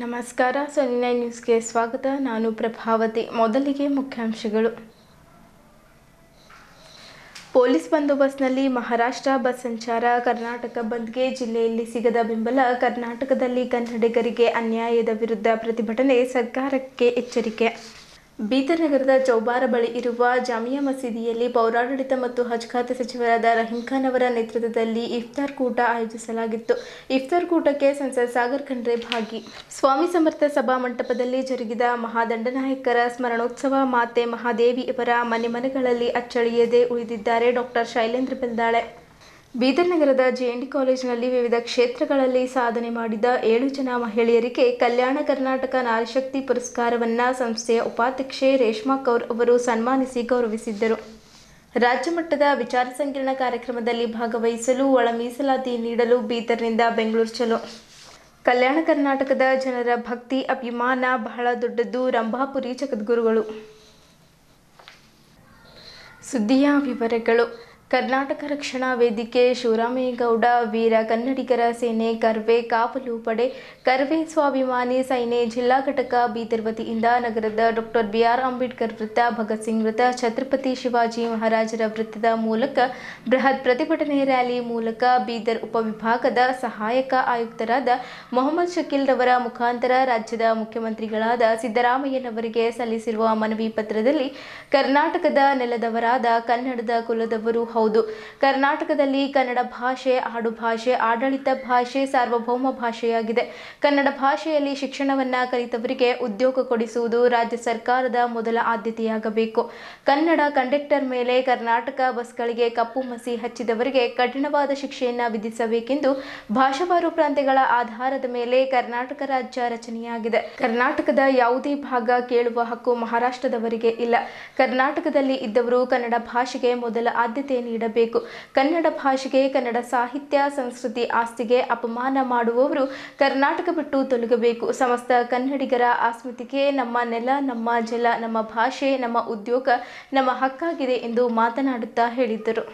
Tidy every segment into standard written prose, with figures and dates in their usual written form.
ನಮಸ್ಕಾರ. ಸೊನ್ನೆ ನ್ಯೂಸ್ಗೆ ಸ್ವಾಗತ. ನಾನು ಪ್ರಭಾವತಿ. ಮೊದಲಿಗೆ ಮುಖ್ಯಾಂಶಗಳು. ಪೊಲೀಸ್ ಬಂದೋಬಸ್ತ್ನಲ್ಲಿ ಮಹಾರಾಷ್ಟ್ರ ಬಸ್ ಸಂಚಾರ. ಕರ್ನಾಟಕ ಬಂದ್ಗೆ ಜಿಲ್ಲೆಯಲ್ಲಿ ಸಿಗದ ಬೆಂಬಲ. ಕರ್ನಾಟಕದಲ್ಲಿ ಕನ್ನಡಿಗರಿಗೆ ಅನ್ಯಾಯದ ವಿರುದ್ಧ ಪ್ರತಿಭಟನೆ. ಸರ್ಕಾರಕ್ಕೆ ಎಚ್ಚರಿಕೆ. ಬೀದರ್ ನಗರದ ಚೌಬಾರ ಬಳಿ ಇರುವ ಜಾಮಿಯಾ ಮಸೀದಿಯಲ್ಲಿ ಪೌರಾಡಳಿತ ಮತ್ತು ಹಜ್ ಖಾತೆ ಸಚಿವರಾದ ರಹೀಂ ಖಾನ್ ಅವರ ನೇತೃತ್ವದಲ್ಲಿ ಇಫ್ತಾರ್ ಕೂಟ ಆಯೋಜಿಸಲಾಗಿತ್ತು. ಇಫ್ತಾರ್ ಕೂಟಕ್ಕೆ ಸಂಸದ ಸಾಗರ್ ಖಂಡ್ರೆ ಭಾಗಿ. ಸ್ವಾಮಿ ಸಮರ್ಥ ಸಭಾ ಮಂಟಪದಲ್ಲಿ ಜರುಗಿದ ಮಹಾದಂಡನಾಯಕರ ಸ್ಮರಣೋತ್ಸವ. ಮಾತೆ ಮಹಾದೇವಿ ಇವರ ಮನೆಗಳಲ್ಲಿ ಅಚ್ಚಳಿಯದೆ ಉಳಿದಿದ್ದಾರೆ ಡಾ. ಶೈಲೇಂದ್ರ ಬೆಲ್ದಾಳೆ. ಬೀದರ್ ನಗರದ ಜೆಎನ್ಡಿ ಕಾಲೇಜಿನಲ್ಲಿ ವಿವಿಧ ಕ್ಷೇತ್ರಗಳಲ್ಲಿ ಸಾಧನೆ ಮಾಡಿದ 7 ಜನ ಮಹಿಳೆಯರಿಗೆ ಕಲ್ಯಾಣ ಕರ್ನಾಟಕ ನಾರಿಶಕ್ತಿ ಪುರಸ್ಕಾರವನ್ನು ಸಂಸ್ಥೆಯ ಉಪಾಧ್ಯಕ್ಷೆ ರೇಷ್ಮಾ ಕೌರ್ ಅವರು ಸನ್ಮಾನಿಸಿ ಗೌರವಿಸಿದ್ದರು. ರಾಜ್ಯ ಮಟ್ಟದ ವಿಚಾರ ಸಂಕಿರಣ ಕಾರ್ಯಕ್ರಮದಲ್ಲಿ ಭಾಗವಹಿಸಲು ಒಳ ಮೀಸಲಾತಿ ನೀಡಲು ಬೀದರ್ನಿಂದ ಬೆಂಗಳೂರು ಚಲೋ. ಕಲ್ಯಾಣ ಕರ್ನಾಟಕದ ಜನರ ಭಕ್ತಿ ಅಭಿಮಾನ ಬಹಳ ದೊಡ್ಡದು. ರಂಭಾಪುರಿ ಜಗದ್ಗುರುಗಳು. ಸುದ್ದಿಯ ವಿವರಗಳು. ಕರ್ನಾಟಕ ರಕ್ಷಣಾ ವೇದಿಕೆ, ಶಿವರಾಮೇಗೌಡ, ವೀರ ಕನ್ನಡಿಗರ ಸೇನೆ, ಕರ್ವೆ ಕಾವಲು ಪಡೆ, ಕರ್ವೆ ಸ್ವಾಭಿಮಾನಿ ಸೇನೆ ಜಿಲ್ಲಾ ಘಟಕ ಬೀದರ್ ವತಿಯಿಂದ ನಗರದ ಡಾ. ಬಿ.ಆರ್. ಅಂಬೇಡ್ಕರ್ ವೃತ್ತ, ಭಗತ್ ಸಿಂಗ್ ವೃತ್ತ, ಛತ್ರಪತಿ ಶಿವಾಜಿ ಮಹಾರಾಜರ ವೃತ್ತದ ಮೂಲಕ ಬೃಹತ್ ಪ್ರತಿಭಟನೆ ರ್ಯಾಲಿ ಮೂಲಕ ಬೀದರ್ ಉಪವಿಭಾಗದ ಸಹಾಯಕ ಆಯುಕ್ತರಾದ ಮೊಹಮ್ಮದ್ ಶಕೀಲ್ ರವರ ಮುಖಾಂತರ ರಾಜ್ಯದ ಮುಖ್ಯಮಂತ್ರಿಗಳಾದ ಸಿದ್ದರಾಮಯ್ಯನವರಿಗೆ ಸಲ್ಲಿಸಿರುವ ಮನವಿ ಪತ್ರದಲ್ಲಿ ಕರ್ನಾಟಕದ ನೆಲದವರಾದ ಕನ್ನಡದ ಕುಲದವರು ಹೌದು. ಕರ್ನಾಟಕದಲ್ಲಿ ಕನ್ನಡ ಭಾಷೆ ಆಡುಭಾಷೆ, ಆಡಳಿತ ಭಾಷೆ, ಸಾರ್ವಭೌಮ ಭಾಷೆಯಾಗಿದೆ. ಕನ್ನಡ ಭಾಷೆಯಲ್ಲಿ ಶಿಕ್ಷಣವನ್ನ ಕಲಿತವರಿಗೆ ಉದ್ಯೋಗ ಕೊಡಿಸುವುದು ರಾಜ್ಯ ಸರ್ಕಾರದ ಮೊದಲ ಆದ್ಯತೆಯಾಗಬೇಕು. ಕನ್ನಡ ಕಂಡಕ್ಟರ್ ಮೇಲೆ ಕರ್ನಾಟಕ ಬಸ್ಗಳಿಗೆ ಕಪ್ಪು ಮಸಿ ಹಚ್ಚಿದವರಿಗೆ ಕಠಿಣವಾದ ಶಿಕ್ಷೆಯನ್ನ ವಿಧಿಸಬೇಕೆಂದು ಭಾಷಾವಾರು ಪ್ರಾಂತ್ಯಗಳ ಆಧಾರದ ಮೇಲೆ ಕರ್ನಾಟಕ ರಾಜ್ಯ ರಚನೆಯಾಗಿದೆ. ಕರ್ನಾಟಕದ ಯಾವುದೇ ಭಾಗ ಕೇಳುವ ಹಕ್ಕು ಮಹಾರಾಷ್ಟ್ರದವರಿಗೆ ಇಲ್ಲ. ಕರ್ನಾಟಕದಲ್ಲಿ ಇದ್ದವರು ಕನ್ನಡ ಭಾಷೆಗೆ ಮೊದಲ ಆದ್ಯತೆ ನೀಡಬೇಕು. ಕನ್ನಡ ಭಾಷೆಗೆ, ಕನ್ನಡ ಸಾಹಿತ್ಯ, ಸಂಸ್ಕೃತಿ, ಆಸ್ತಿಗೆ ಅಪಮಾನ ಮಾಡುವವರು ಕರ್ನಾಟಕ ಬಿಟ್ಟು ತೊಲಗಬೇಕು. ಸಮಸ್ತ ಕನ್ನಡಿಗರ ಅಸ್ಮಿತೆಗೆ ನಮ್ಮ ನೆಲ, ನಮ್ಮ ಜಲ, ನಮ್ಮ ಭಾಷೆ, ನಮ್ಮ ಉದ್ಯೋಗ, ನಮ್ಮ ಹಕ್ಕಾಗಿದೆ ಎಂದು ಮಾತನಾಡುತ್ತಾ ಹೇಳಿದರು.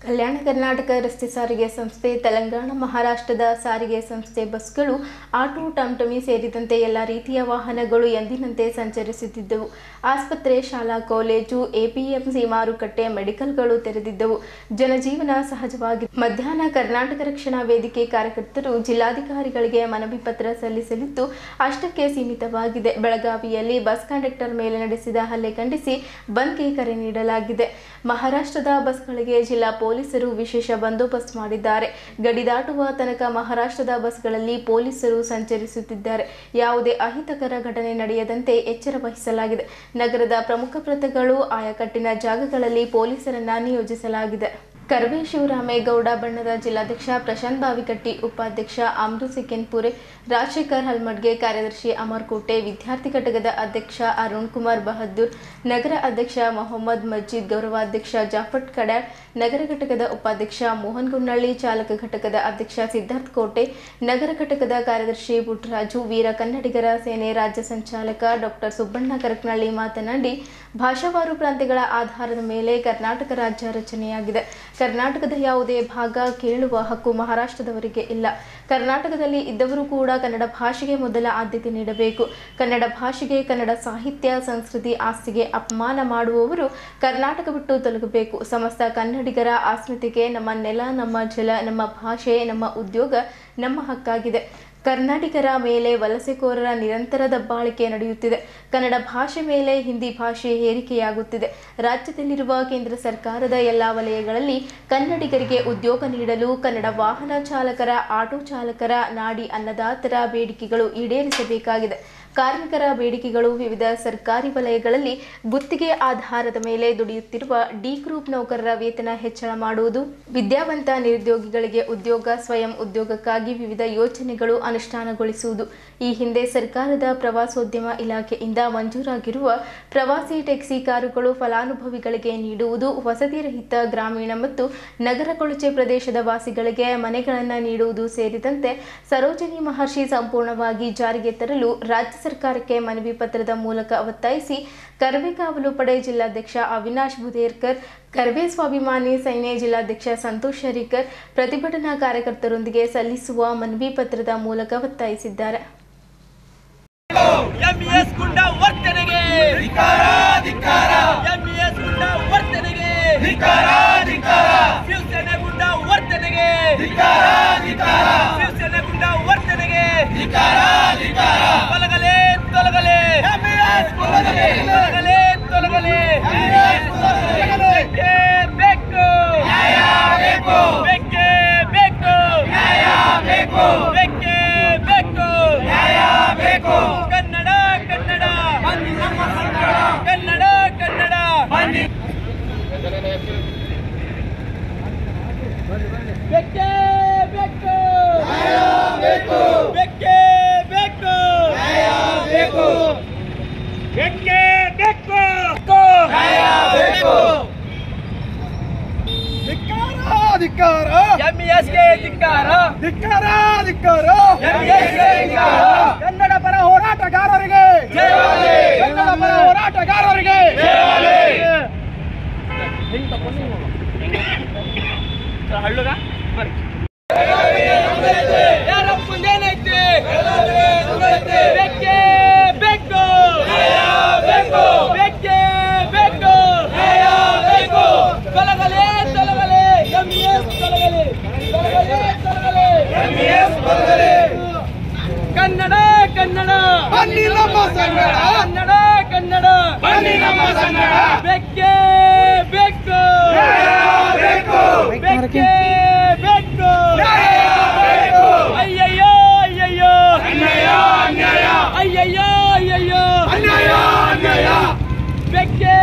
ಕಲ್ಯಾಣ ಕರ್ನಾಟಕ ರಸ್ತೆ ಸಾರಿಗೆ ಸಂಸ್ಥೆ, ತೆಲಂಗಾಣ, ಮಹಾರಾಷ್ಟ್ರದ ಸಾರಿಗೆ ಸಂಸ್ಥೆ ಬಸ್ಗಳು, ಆಟೋ, ಟಂಟಮಿ ಸೇರಿದಂತೆ ಎಲ್ಲ ರೀತಿಯ ವಾಹನಗಳು ಎಂದಿನಂತೆ ಸಂಚರಿಸುತ್ತಿದ್ದವು. ಆಸ್ಪತ್ರೆ, ಶಾಲಾ, ಕಾಲೇಜು, ಎಪಿಎಂಸಿ, ಮಾರುಕಟ್ಟೆ, ಮೆಡಿಕಲ್ಗಳು ತೆರೆದಿದ್ದವು. ಜನಜೀವನ ಸಹಜವಾಗಿ. ಮಧ್ಯಾಹ್ನ ಕರ್ನಾಟಕ ರಕ್ಷಣಾ ವೇದಿಕೆ ಕಾರ್ಯಕರ್ತರು ಜಿಲ್ಲಾಧಿಕಾರಿಗಳಿಗೆ ಮನವಿ ಪತ್ರ ಸಲ್ಲಿಸಲಿದ್ದು ಅಷ್ಟಕ್ಕೆ ಸೀಮಿತವಾಗಿದೆ. ಬೆಳಗಾವಿಯಲ್ಲಿ ಬಸ್ ಕಂಡಕ್ಟರ್ ಮೇಲೆ ನಡೆಸಿದ ಹಲ್ಲೆ ಖಂಡಿಸಿ ಬಂದ್ಗೆ ಕರೆ ನೀಡಲಾಗಿದೆ. ಮಹಾರಾಷ್ಟ್ರದ ಬಸ್ಗಳಿಗೆ ಜಿಲ್ಲಾ ಪೊಲೀಸರು ವಿಶೇಷ ಬಂದೋಬಸ್ತ್ ಮಾಡಿದ್ದಾರೆ. ಗಡಿ ದಾಟುವ ತನಕ ಮಹಾರಾಷ್ಟ್ರದ ಬಸ್ಗಳಲ್ಲಿ ಪೊಲೀಸರು ಸಂಚರಿಸುತ್ತಿದ್ದಾರೆ. ಯಾವುದೇ ಅಹಿತಕರ ಘಟನೆ ನಡೆಯದಂತೆ ಎಚ್ಚರ ವಹಿಸಲಾಗಿದೆ. ನಗರದ ಪ್ರಮುಖ ವೃತ್ತಗಳು, ಆಯಕಟ್ಟಿನ ಜಾಗಗಳಲ್ಲಿ ಪೊಲೀಸರನ್ನ ನಿಯೋಜಿಸಲಾಗಿದೆ. ಕರ್ವೆ ಶಿವರಾಮೇಗೌಡ ಬಣ್ಣದ ಜಿಲ್ಲಾಧ್ಯಕ್ಷ ಪ್ರಶಾಂತ್ ಬಾವಿಕಟ್ಟಿ, ಉಪಾಧ್ಯಕ್ಷ ಅಮೃತ್ ಸಿಕೆನ್ಪುರೆ, ರಾಜಶೇಖರ್ ಹಲ್ಮಡ್ಗೆ, ಕಾರ್ಯದರ್ಶಿ ಅಮರ್ ಕೋಟೆ, ವಿದ್ಯಾರ್ಥಿ ಘಟಕದ ಅಧ್ಯಕ್ಷ ಅರುಣ್ ಕುಮಾರ್ ಬಹದ್ದೂರ್, ನಗರ ಅಧ್ಯಕ್ಷ ಮೊಹಮ್ಮದ್ ಮಜೀದ್, ಗೌರವಾಧ್ಯಕ್ಷ ಜಾಫಟ್ ಕಡ್ಯಾಳ್, ನಗರ ಘಟಕದ ಉಪಾಧ್ಯಕ್ಷ ಮೋಹನ್ ಗುನ್ನಳ್ಳಿ, ಚಾಲಕ ಘಟಕದ ಅಧ್ಯಕ್ಷ ಸಿದ್ಧಾರ್ಥ್ ಕೋಟೆ, ನಗರ ಘಟಕದ ಕಾರ್ಯದರ್ಶಿ ಪುಟ್ಟರಾಜು, ವೀರ ಕನ್ನಡಿಗರ ಸೇನೆ ರಾಜ್ಯ ಸಂಚಾಲಕ ಡಾ. ಸುಬ್ಬಣ್ಣ ಕರಕನಳ್ಳಿ ಮಾತನಾಡಿ, ಭಾಷಾವಾರು ಪ್ರಾಂತ್ಯಗಳ ಆಧಾರದ ಮೇಲೆ ಕರ್ನಾಟಕ ರಾಜ್ಯ ರಚನೆಯಾಗಿದೆ. ಕರ್ನಾಟಕದ ಯಾವುದೇ ಭಾಗ ಕೇಳುವ ಹಕ್ಕು ಮಹಾರಾಷ್ಟ್ರದವರಿಗೆ ಇಲ್ಲ. ಕರ್ನಾಟಕದಲ್ಲಿ ಇದ್ದವರು ಕೂಡ ಕನ್ನಡ ಭಾಷೆಗೆ ಮೊದಲ ಆದ್ಯತೆ ನೀಡಬೇಕು. ಕನ್ನಡ ಭಾಷೆಗೆ, ಕನ್ನಡ ಸಾಹಿತ್ಯ, ಸಂಸ್ಕೃತಿ, ಆಸ್ತಿಗೆ ಅಪಮಾನ ಮಾಡುವವರು ಕರ್ನಾಟಕ ಬಿಟ್ಟು ತೊಲಗಬೇಕು. ಸಮಸ್ತ ಕನ್ನಡಿಗರ ಅಸ್ಮಿತೆಗೆ ನಮ್ಮ ನೆಲ, ನಮ್ಮ ಜಲ, ನಮ್ಮ ಭಾಷೆ, ನಮ್ಮ ಉದ್ಯೋಗ, ನಮ್ಮ ಹಕ್ಕಾಗಿದೆ. ಕನ್ನಡಿಗರ ಮೇಲೆ ವಲಸೆಕೋರರ ನಿರಂತರ ದಬ್ಬಾಳಿಕೆ ನಡೆಯುತ್ತಿದೆ. ಕನ್ನಡ ಭಾಷೆ ಮೇಲೆ ಹಿಂದಿ ಭಾಷೆ ಹೇರಿಕೆಯಾಗುತ್ತಿದೆ. ರಾಜ್ಯದಲ್ಲಿರುವ ಕೇಂದ್ರ ಸರ್ಕಾರದ ಎಲ್ಲ ವಲಯಗಳಲ್ಲಿ ಕನ್ನಡಿಗರಿಗೆ ಉದ್ಯೋಗ ನೀಡಲು ಕನ್ನಡ ವಾಹನ ಚಾಲಕರ, ಆಟೋ ಚಾಲಕರ, ನಾಡಿ ಅನ್ನದಾತರ ಬೇಡಿಕೆಗಳು ಈಡೇರಿಸಬೇಕಾಗಿದೆ. ಕಾರ್ಮಿಕರ ಬೇಡಿಕೆಗಳು, ವಿವಿಧ ಸರ್ಕಾರಿ ವಲಯಗಳಲ್ಲಿ ಗುತ್ತಿಗೆ ಆಧಾರದ ಮೇಲೆ ದುಡಿಯುತ್ತಿರುವ ಡಿ ಗ್ರೂಪ್ ನೌಕರರ ವೇತನ ಹೆಚ್ಚಳ ಮಾಡುವುದು, ವಿದ್ಯಾವಂತ ನಿರುದ್ಯೋಗಿಗಳಿಗೆ ಉದ್ಯೋಗ, ಸ್ವಯಂ ಉದ್ಯೋಗಕ್ಕಾಗಿ ವಿವಿಧ ಯೋಜನೆಗಳು ಅನುಷ್ಠಾನಗೊಳಿಸುವುದು, ಈ ಹಿಂದೆ ಸರ್ಕಾರದ ಪ್ರವಾಸೋದ್ಯಮ ಇಲಾಖೆಯಿಂದ ಮಂಜೂರಾಗಿರುವ ಪ್ರವಾಸಿ ಟ್ಯಾಕ್ಸಿ ಕಾರುಗಳು ಫಲಾನುಭವಿಗಳಿಗೆ ನೀಡುವುದು, ವಸತಿ ರಹಿತ ಗ್ರಾಮೀಣ ಮತ್ತು ನಗರ ಕೊಳಚೆ ಪ್ರದೇಶದ ವಾಸಿಗಳಿಗೆ ಮನೆಗಳನ್ನು ನೀಡುವುದು ಸೇರಿದಂತೆ ಸರೋಜಿನಿ ಮಹರ್ಷಿ ಸಂಪೂರ್ಣವಾಗಿ ಜಾರಿಗೆ ತರಲು ರಾಜ್ಯ ಸರ್ಕಾರಕ್ಕೆ ಮನವಿ ಪತ್ರದ ಮೂಲಕ ಒತ್ತಾಯಿಸಿ ಕರ್ವೆ ಕಾವಲು ಪಡೆ ಜಿಲ್ಲಾಧ್ಯಕ್ಷ ಅವಿನಾಶ್ ಬುದೇರ್ಕರ್, ಕರ್ವೆ ಸ್ವಾಭಿಮಾನಿ ಸೇನೆ ಜಿಲ್ಲಾಧ್ಯಕ್ಷ ಸಂತೋಷ್ ಶರೀಕರ್ ಪ್ರತಿಭಟನಾ ಕಾರ್ಯಕರ್ತರೊಂದಿಗೆ ಸಲ್ಲಿಸುವ ಮನವಿ ಪತ್ರದ ಮೂಲಕ ಒತ್ತಾಯಿಸಿದ್ದಾರೆ. ಎಂಇಎಸ್ ಗುಂಡ ವರ್ತನೆಗೆ ಧಿಕ್ಕಾರ ಧಿಕ್ಕಾರ, ಎಂಇಎಸ್ ಗುಂಡ ವರ್ತನೆಗೆ ಧಿಕ್ಕಾರ ಧಿಕ್ಕಾರ, ಶಿವಸೇನೆ ಗುಂಡ ವರ್ತನೆಗೆ ಧಿಕ್ಕಾರ ಧಿಕ್ಕಾರ, ಶಿವಸೇನೆ ಗುಂಡ ವರ್ತನೆಗೆ ಧಿಕ್ಕಾರ ಧಿಕ್ಕಾರ, ತೊಲಗಲೇ ತೊಲಗಲೇ ಎಂಇಎಸ್ ತೊಲಗಲೇ ತೊಲಗಲೇ ತೊಲಗಲೇ ಎಂಇಎಸ್ ತೊಲಗಲೇ, ಬೇಕೇ ಬೇಕು ನ್ಯಾಯ ಬೇಕು, ಬೇಕೇ ಬೇಕು ನ್ಯಾಯ ಬೇಕು, ಬೇಕೇ ಬೇಕು ನ್ಯಾಯ ಬೇಕು. ಕನ್ನಡ ಕನ್ನಡ ಬನ್ನಿ ನಮ್ಮ ಸಂಗಡ, ಕನ್ನಡ ಕನ್ನಡ ಬನ್ನಿ. ಬೇಕೇ ಬೇಕು ನ್ಯಾಯ ಬೇಕು, ಬೇಕೇ ಬೇಕು ನ್ಯಾಯ ಬೇಕು, ಬೇಕೇ ಬೇಕು ನ್ಯಾಯ ಬೇಕು. ಧಿಕ್ಕಾರ ಎಂಇಎಸ್ಗೆ ಧಿಕ್ಕಾರ, ಧಿಕ್ಕಾರ ಧಿಕ್ಕಾರ ಎಂಇಎಸ್ಗೆ ಧಿಕ್ಕಾರ. ಕನ್ನಡ ಪರ ಹೋರಾಟಗಾರರಿಗೆ ಜಯವಾಗಲಿ, ಕನ್ನಡ ಪರ ಹೋರಾಟಗಾರರಿಗೆ ಜಯವಾಗಲಿ. ಹಳ್ಳುಗ ಯಾರ ಮುಂದೇನೈತಿ, ಬೇಕೇ ಬೇಕು ಬೇಕು, ಬೇಕೇ ಬೇಕು ಬೇಕು. ತೊಲಗಲೇ ತೊಲಗಲೇ ಎಂಇಎಸ್ ತೊಲಗಲೇ ತೊಲಗಲೇ ತೊಲಗಲೇ ಎಂಇಎಸ್ ತೊಲಗಲೇ. ಕನ್ನಡ ಕನ್ನಡ ಬನ್ನಿ ನಮ್ಮ ಸಂಗಡ, ಕನ್ನಡ ಕನ್ನಡ ಬನ್ನಿ ನಮ್ಮ ಸಂಗಡ, ಬೇಕೇ ಬೇಕು ಬೇಕು, ಬೇಕೇ ಬೇಕು ಬೇಕು. ಅಯ್ಯಯ್ಯೋ ಅಯ್ಯಯ್ಯೋ ಅನ್ಯಾಯ ಅನ್ಯಾಯ, ಅಯ್ಯಯ್ಯೋ ಅಯ್ಯಯ್ಯೋ ಅನ್ಯಾಯ ಅನ್ಯಾಯ, ಬೇಕೇ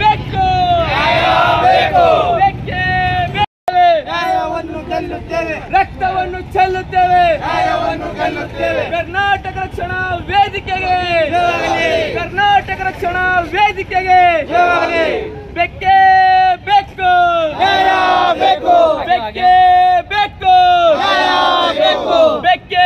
ಬೇಕು ನ್ಯಾಯ ಬೇಕು, ಬೇಕೇ ಬೇಕು ನ್ಯಾಯವನ್ನು ಗೆಲ್ಲುತ್ತೇವೆ, ರಕ್ತವನ್ನು ಚೆಲ್ಲುತ್ತೇವೆ, ನ್ಯಾಯವನ್ನು ಗೆಲ್ಲುತ್ತೇವೆ. ಕರ್ನಾಟಕ ರಕ್ಷಣಾ ವೇದಿಕೆಗೆ ಕರ್ನಾಟಕ ರಕ್ಷಣಾ ವೇದಿಕೆಗೆ ಬೇಕೇ ಬೇಕು ನ್ಯಾಯ ಬೇಕು, ಬೇಕೇ ಬೇಕು ನ್ಯಾಯ ಬೇಕು, ಬೇಕೇ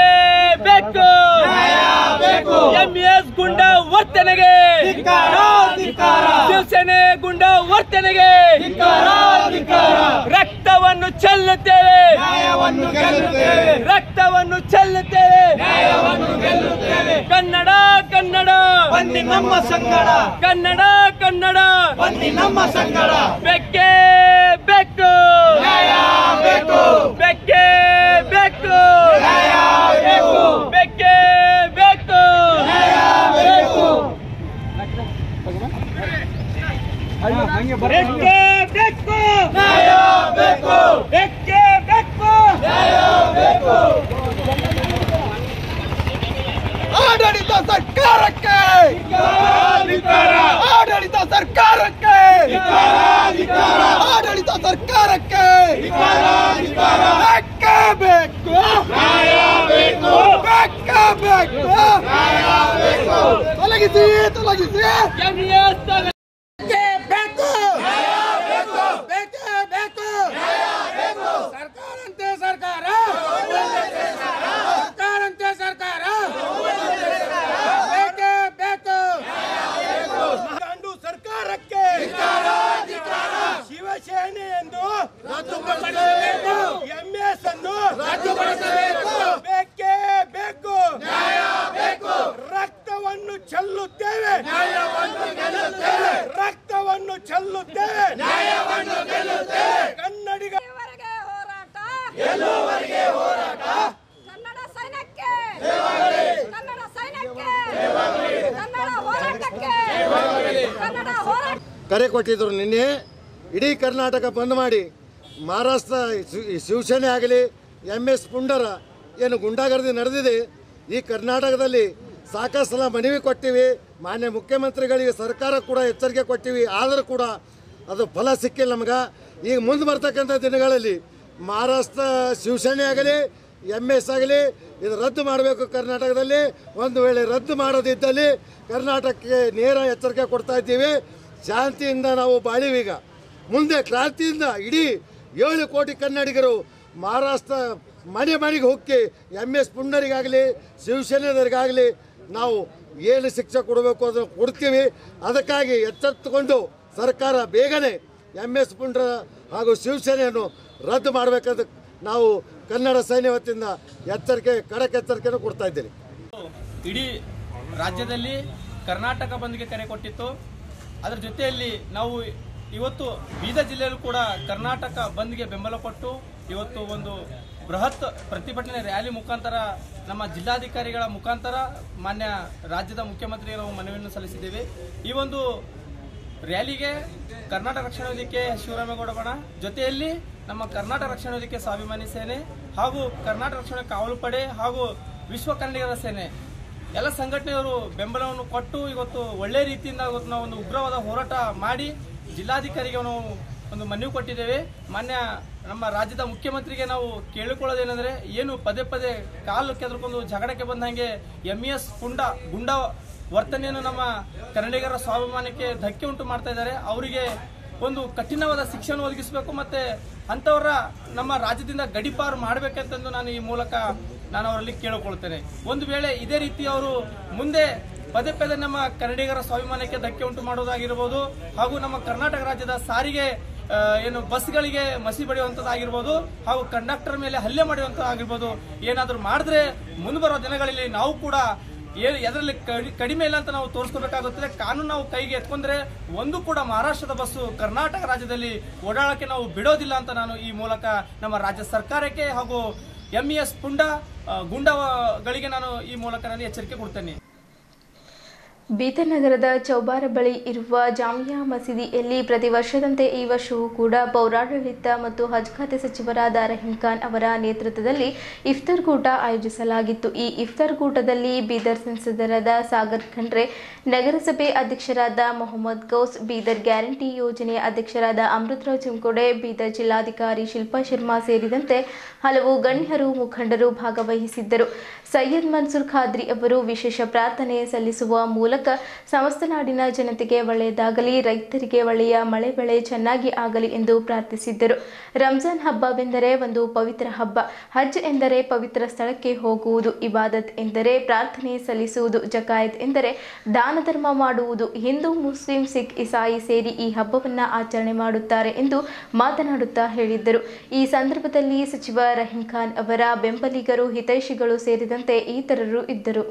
ಬೇಕು ನ್ಯಾಯ ಬೇಕು. ಎಂಇಎಸ್ ಗುಂಡ ವರ್ತನೆಗೆ ಧಿಕ್ಕಾರ ಧಿಕ್ಕಾರ, ಶಿವಸೇನೆ ಗುಂಡ ವರ್ತನೆಗೆ ಧಿಕ್ಕಾರ ಧಿಕ್ಕಾರ. ರಕ್ತವನ್ನು ಚೆಲ್ಲುತ್ತೇವೆ, ನ್ಯಾಯವನ್ನು ಗೆಲ್ಲುತ್ತೇವೆ, ರಕ್ತವನ್ನು ಚೆಲ್ಲುತ್ತೇವೆ, ನ್ಯಾಯವನ್ನು ಗೆಲ್ಲುತ್ತೇವೆ. ಕನ್ನಡ ಕನ್ನಡ ಬನ್ನಿ ನಮ್ಮ ಸಂಗಡ, ಕನ್ನಡ ಕನ್ನಡ ಬನ್ನಿ ನಮ್ಮ ಸಂಗಡ, ಬೇಕೇ ಬೇಕು ನ್ಯಾಯ ಬೇಕು, ಬೇಕೇ ಬೇಕು ನ್ಯಾಯ ಬೇಕು, ಬೇಕೇ ಬೇಕು ನ್ಯಾಯ ಬೇಕು. ಬೇಕೇ ಬೇಕು ನ್ಯಾಯ ಬೇಕು, ಬೇಕೇ ಬೇಕು ನ್ಯಾಯ ಬೇಕು. ಆಡಳಿತ ಸರ್ಕಾರಕ್ಕೆ ಆಡಳಿತ ಸರ್ಕಾರಕ್ಕೆ ಆಡಳಿತ ಸರ್ಕಾರಕ್ಕೆ ಬೇಕೇ ಬೇಕು ನ್ಯಾಯ ಬೇಕು, ಬೇಕೇ ಬೇಕು ನ್ಯಾಯ ಬೇಕು. ತೊಲಗಿಸಿ ತೊಲಗಿಸಿ ಎಂಇಎಸ್ ಬೇಕು ನ್ಯಾಯ ಬೇಕು, ಬೇಕೇ ಬೇಕು ನ್ಯಾಯ ಬೇಕು. ಸರ್ಕಾರಂತೆ ಸರ್ಕಾರ, ಸರ್ಕಾರಂತೆ ಸರ್ಕಾರ, ಬೇಕೇ ಬೇಕು ಗಂಡು ಸರ್ಕಾರಕ್ಕೆ ಶಿವಸೇನೆ ಎಂದು ರದ್ದುಪಡಿಸಬೇಕು, ಎಂಎಸ್ ಅನ್ನು ರದ್ದುಪಡಿಸಬೇಕು, ಬೇಕೇ ಬೇಕು ನ್ಯಾಯ ಬೇಕು. ರಕ್ತವನ್ನು ಚೆಲ್ಲುತ್ತೇವೆ, ನ್ಯಾಯವನ್ನು ಗೆಲ್ಲುತ್ತೇವೆ, ರಕ್ತವನ್ನು ಚೆಲ್ಲುತ್ತೇವೆ, ನ್ಯಾಯವನ್ನು ಗೆಲ್ಲುತ್ತೇವೆ. ಕನ್ನಡಿಗ ಹೋರಾಟ, ಎಲ್ಲೋವರೆಗೆ ಹೋರಾಟ, ಕನ್ನಡ ಸೈನ್ಯಕ್ಕೆ, ಕನ್ನಡ ಸೈನ್ಯಕ್ಕೆ, ಕನ್ನಡ ಹೋರಾಟಕ್ಕೆ, ಕನ್ನಡ ಹೋರಾಟ. ಕರೆ ಕೊಟ್ಟಿದ್ದರು. ನಿನ್ನೆ ಇಡೀ ಕರ್ನಾಟಕ ಬಂದ್ ಮಾಡಿ ಮಹಾರಾಷ್ಟ್ರ ಶಿವಸೇನೆ ಆಗಲಿ ಎಂಎಸ್ ಪುಂಡರ ಏನು ಗುಂಡಾಗರ್ದಿ ನಡೆದಿದೆ, ಈ ಕರ್ನಾಟಕದಲ್ಲಿ ಸಾಕಷ್ಟು ಸಲ ಮನವಿ ಕೊಟ್ಟಿವಿ, ಮಾನ್ಯ ಮುಖ್ಯಮಂತ್ರಿಗಳಿಗೆ ಸರ್ಕಾರ ಕೂಡ ಎಚ್ಚರಿಕೆ ಕೊಟ್ಟಿವಿ, ಆದರೂ ಕೂಡ ಅದು ಫಲ ಸಿಕ್ಕಿಲ್ಲ ನಮ್ಗೆ. ಈಗ ಮುಂದೆ ಬರ್ತಕ್ಕಂಥ ದಿನಗಳಲ್ಲಿ ಮಹಾರಾಷ್ಟ್ರ ಶಿವಸೇನೆ ಆಗಲಿ ಎಂಎಸ್ ಆಗಲಿ ಇದು ರದ್ದು ಮಾಡಬೇಕು ಕರ್ನಾಟಕದಲ್ಲಿ. ಒಂದು ವೇಳೆ ರದ್ದು ಮಾಡೋದಿದ್ದಲ್ಲಿ ಕರ್ನಾಟಕಕ್ಕೆ ನೇರ ಎಚ್ಚರಿಕೆ ಕೊಡ್ತಾ ಇದ್ದೀವಿ. ಶಾಂತಿಯಿಂದ ನಾವು ಬಾಳಿವೀಗ, ಮುಂದೆ ಕ್ರಾಂತಿಯಿಂದ ಇಡೀ 7 ಕೋಟಿ ಕನ್ನಡಿಗರು ಮಹಾರಾಷ್ಟ್ರ ಮನೆ ಮನೆಗೆ ಹೋಗಿ ಎಂಎಸ್ ಪುಂಡರಿಗಾಗಲಿ ಶಿವಸೇನೆದವರಿಗಾಗಲಿ ನಾವು ಏನು ಶಿಕ್ಷೆ ಕೊಡಬೇಕು ಅದನ್ನು ಕೊಡ್ತೀವಿ. ಅದಕ್ಕಾಗಿ ಎಚ್ಚೆತ್ತುಕೊಂಡು ಸರ್ಕಾರ ಬೇಗನೆ MS ಪುಂಡ್ರ ಹಾಗೂ ಶಿವಸೇನೆಯನ್ನು ರದ್ದು ಮಾಡಬೇಕಂತ ನಾವು ಕನ್ನಡ ಸೈನ್ಯ ವತಿಯಿಂದ ಖಡಕ್ ಎಚ್ಚರಿಕೆಯನ್ನು ಕೊಡ್ತಾ ಇದ್ದೇನೆ. ಇಡೀ ರಾಜ್ಯದಲ್ಲಿ ಕರ್ನಾಟಕ ಬಂದ್ಗೆ ಕರೆ ಕೊಟ್ಟಿತ್ತು. ಅದರ ಜೊತೆಯಲ್ಲಿ ನಾವು ಇವತ್ತು ಬೀದರ್ ಜಿಲ್ಲೆಯಲ್ಲೂ ಕೂಡ ಕರ್ನಾಟಕ ಬಂದ್ಗೆ ಬೆಂಬಲ ಕೊಟ್ಟು ಇವತ್ತು ಒಂದು ಬೃಹತ್ ಪ್ರತಿಭಟನೆ ರ್ಯಾಲಿ ಮುಖಾಂತರ ನಮ್ಮ ಜಿಲ್ಲಾಧಿಕಾರಿಗಳ ಮುಖಾಂತರ ಮಾನ್ಯ ರಾಜ್ಯದ ಮುಖ್ಯಮಂತ್ರಿಗೆ ನಾವು ಮನವಿಯನ್ನು ಸಲ್ಲಿಸಿದ್ದೇವೆ. ಈ ಒಂದು ರ್ಯಾಲಿಗೆ ಕರ್ನಾಟಕ ರಕ್ಷಣಾ ವೇದಿಕೆ ಶಿವರಾಮೇಗೌಡ ಬಣ ಜೊತೆಯಲ್ಲಿ ನಮ್ಮ ಕರ್ನಾಟಕ ರಕ್ಷಣಾ ವೇದಿಕೆ ಸ್ವಾಭಿಮಾನಿ ಸೇನೆ ಹಾಗೂ ಕರ್ನಾಟಕ ರಕ್ಷಣಾ ಕಾವಲು ಪಡೆ ಹಾಗೂ ವಿಶ್ವ ಕನ್ನಡಿಗರ ಸೇನೆ ಎಲ್ಲ ಸಂಘಟನೆಯವರು ಬೆಂಬಲವನ್ನು ಕೊಟ್ಟು ಇವತ್ತು ಒಳ್ಳೆ ರೀತಿಯಿಂದ ಇವತ್ತು ನಾವು ಒಂದು ಉಗ್ರವಾದ ಹೋರಾಟ ಮಾಡಿ ಜಿಲ್ಲಾಧಿಕಾರಿಗೆ ನಾವು ಒಂದು ಮನವಿ ಕೊಟ್ಟಿದ್ದೇವೆ. ಮಾನ್ಯ ನಮ್ಮ ರಾಜ್ಯದ ಮುಖ್ಯಮಂತ್ರಿಗೆ ನಾವು ಕೇಳಿಕೊಳ್ಳೋದೇನೆಂದರೆ, ಏನು ಪದೇ ಪದೇ ಕಾಲು ಕೆದರ್ಕೊಂಡು ಜಗಳಕ್ಕೆ ಬಂದಂಗೆ MES ಗುಂಡ ವರ್ತನೆಯನ್ನು ನಮ್ಮ ಕನ್ನಡಿಗರ ಸ್ವಾಭಿಮಾನಕ್ಕೆ ಧಕ್ಕೆ ಉಂಟು ಮಾಡ್ತಾ ಇದ್ದಾರೆ. ಅವರಿಗೆ ಒಂದು ಕಠಿಣವಾದ ಶಿಕ್ಷೆಯನ್ನು ಒದಗಿಸಬೇಕು ಮತ್ತೆ ಅಂಥವರ ನಮ್ಮ ರಾಜ್ಯದಿಂದ ಗಡೀಪಾರು ಮಾಡಬೇಕಂತಂದು ನಾನು ಈ ಮೂಲಕ ಅವರಲ್ಲಿ ಕೇಳಿಕೊಳ್ಳುತ್ತೇನೆ. ಒಂದು ವೇಳೆ ಇದೇ ರೀತಿ ಅವರು ಮುಂದೆ ಪದೇ ಪದೇ ನಮ್ಮ ಕನ್ನಡಿಗರ ಸ್ವಾಭಿಮಾನಕ್ಕೆ ಧಕ್ಕೆ ಉಂಟು ಮಾಡೋದಾಗಿರ್ಬೋದು ಹಾಗೂ ನಮ್ಮ ಕರ್ನಾಟಕ ರಾಜ್ಯದ ಸಾರಿಗೆ ಏನು ಬಸ್ಗಳಿಗೆ ಮಸಿ ಬಡಿಯುವಂಥದ್ದಾಗಿರ್ಬೋದು ಹಾಗೂ ಕಂಡಕ್ಟರ್ ಮೇಲೆ ಹಲ್ಲೆ ಮಾಡುವಂಥದ್ದಾಗಿರ್ಬೋದು ಏನಾದರೂ ಮಾಡಿದ್ರೆ ಮುಂದೆ ಬರೋ ದಿನಗಳಲ್ಲಿ ನಾವು ಕೂಡ ಎದರಲ್ಲಿ ಕಡಿಮೆ ಇಲ್ಲ ಅಂತ ನಾವು ತೋರಿಸ್ಕೋಬೇಕಾಗುತ್ತದೆ. ಕಾನೂನು ನಾವು ಕೈಗೆ ಎತ್ಕೊಂಡ್ರೆ ಒಂದು ಕೂಡ ಮಹಾರಾಷ್ಟ್ರದ ಬಸ್ಸು ಕರ್ನಾಟಕ ರಾಜ್ಯದಲ್ಲಿ ಓಡಾಡಕ್ಕೆ ನಾವು ಬಿಡೋದಿಲ್ಲ ಅಂತ ನಾನು ಈ ಮೂಲಕ ನಮ್ಮ ರಾಜ್ಯ ಸರ್ಕಾರಕ್ಕೆ ಹಾಗೂ MES ಗುಂಡಗಳಿಗೆ ನಾನು ಈ ಮೂಲಕ ನಾನು ಎಚ್ಚರಿಕೆ ಕೊಡ್ತೇನೆ. ಬೀದರ್ ನಗರದ ಚೌಬಾರ ಬಳಿ ಇರುವ ಜಾಮಿಯಾ ಮಸೀದಿಯಲ್ಲಿ ಪ್ರತಿ ವರ್ಷದಂತೆ ಈ ವರ್ಷವೂ ಕೂಡ ಪೌರಾಡಳಿತ ಮತ್ತು ಹಜ್ ಖಾತೆ ಸಚಿವರಾದ ರಹೀಂ ಖಾನ್ ಅವರ ನೇತೃತ್ವದಲ್ಲಿ ಇಫ್ತಾರ್ ಕೂಟ ಆಯೋಜಿಸಲಾಗಿತ್ತು. ಈ ಇಫ್ತಾರ್ ಕೂಟದಲ್ಲಿ ಬೀದರ್ ಸಂಸದರಾದ ಸಾಗರ್ ಖಂಡ್ರೆ, ನಗರಸಭೆ ಅಧ್ಯಕ್ಷರಾದ ಮೊಹಮ್ಮದ್ ಗೌಸ್, ಬೀದರ್ ಗ್ಯಾರಂಟಿ ಯೋಜನೆಯ ಅಧ್ಯಕ್ಷರಾದ ಅಮೃತರಾವ್ ಚಿಂಕೋಡೆ, ಬೀದರ್ ಜಿಲ್ಲಾಧಿಕಾರಿ ಶಿಲ್ಪಾ ಶರ್ಮಾ ಸೇರಿದಂತೆ ಹಲವು ಗಣ್ಯರು ಮುಖಂಡರು ಭಾಗವಹಿಸಿದ್ದರು. ಸೈಯದ್ ಮನ್ಸೂರ್ ಖಾದ್ರಿ ಅವರು ವಿಶೇಷ ಪ್ರಾರ್ಥನೆ ಸಲ್ಲಿಸುವ ಮೂಲಕ ಸಮಸ್ತ ನಾಡಿನ ಜನತೆಗೆ ಒಳ್ಳೆಯದಾಗಲಿ, ರೈತರಿಗೆ ಒಳ್ಳೆಯ ಮಳೆ ಬೆಳೆ ಚೆನ್ನಾಗಿ ಆಗಲಿ ಎಂದು ಪ್ರಾರ್ಥಿಸಿದ್ದರು. ರಂಜಾನ್ ಹಬ್ಬವೆಂದರೆ ಒಂದು ಪವಿತ್ರ ಹಬ್ಬ. ಹಜ್ ಎಂದರೆ ಪವಿತ್ರ ಸ್ಥಳಕ್ಕೆ ಹೋಗುವುದು, ಇಬಾದತ್ ಎಂದರೆ ಪ್ರಾರ್ಥನೆ ಸಲ್ಲಿಸುವುದು, ಜಕಾಯತ್ ಎಂದರೆ ದಾನ ಧರ್ಮ ಮಾಡುವುದು. ಹಿಂದೂ, ಮುಸ್ಲಿಂ, ಸಿಖ್, ಇಸಾಯಿ ಸೇರಿ ಈ ಹಬ್ಬವನ್ನು ಆಚರಣೆ ಮಾಡುತ್ತಾರೆ ಎಂದು ಮಾತನಾಡುತ್ತಾ ಹೇಳಿದ್ದರು. ಈ ಸಂದರ್ಭದಲ್ಲಿ ಸಚಿವ ರಹೀಂ ಖಾನ್ ಅವರ ಬೆಂಬಲಿಗರು, ಹಿತೈಷಿಗಳು ಸೇರಿದಂತೆ ಇತರರು ಇದ್ದರು.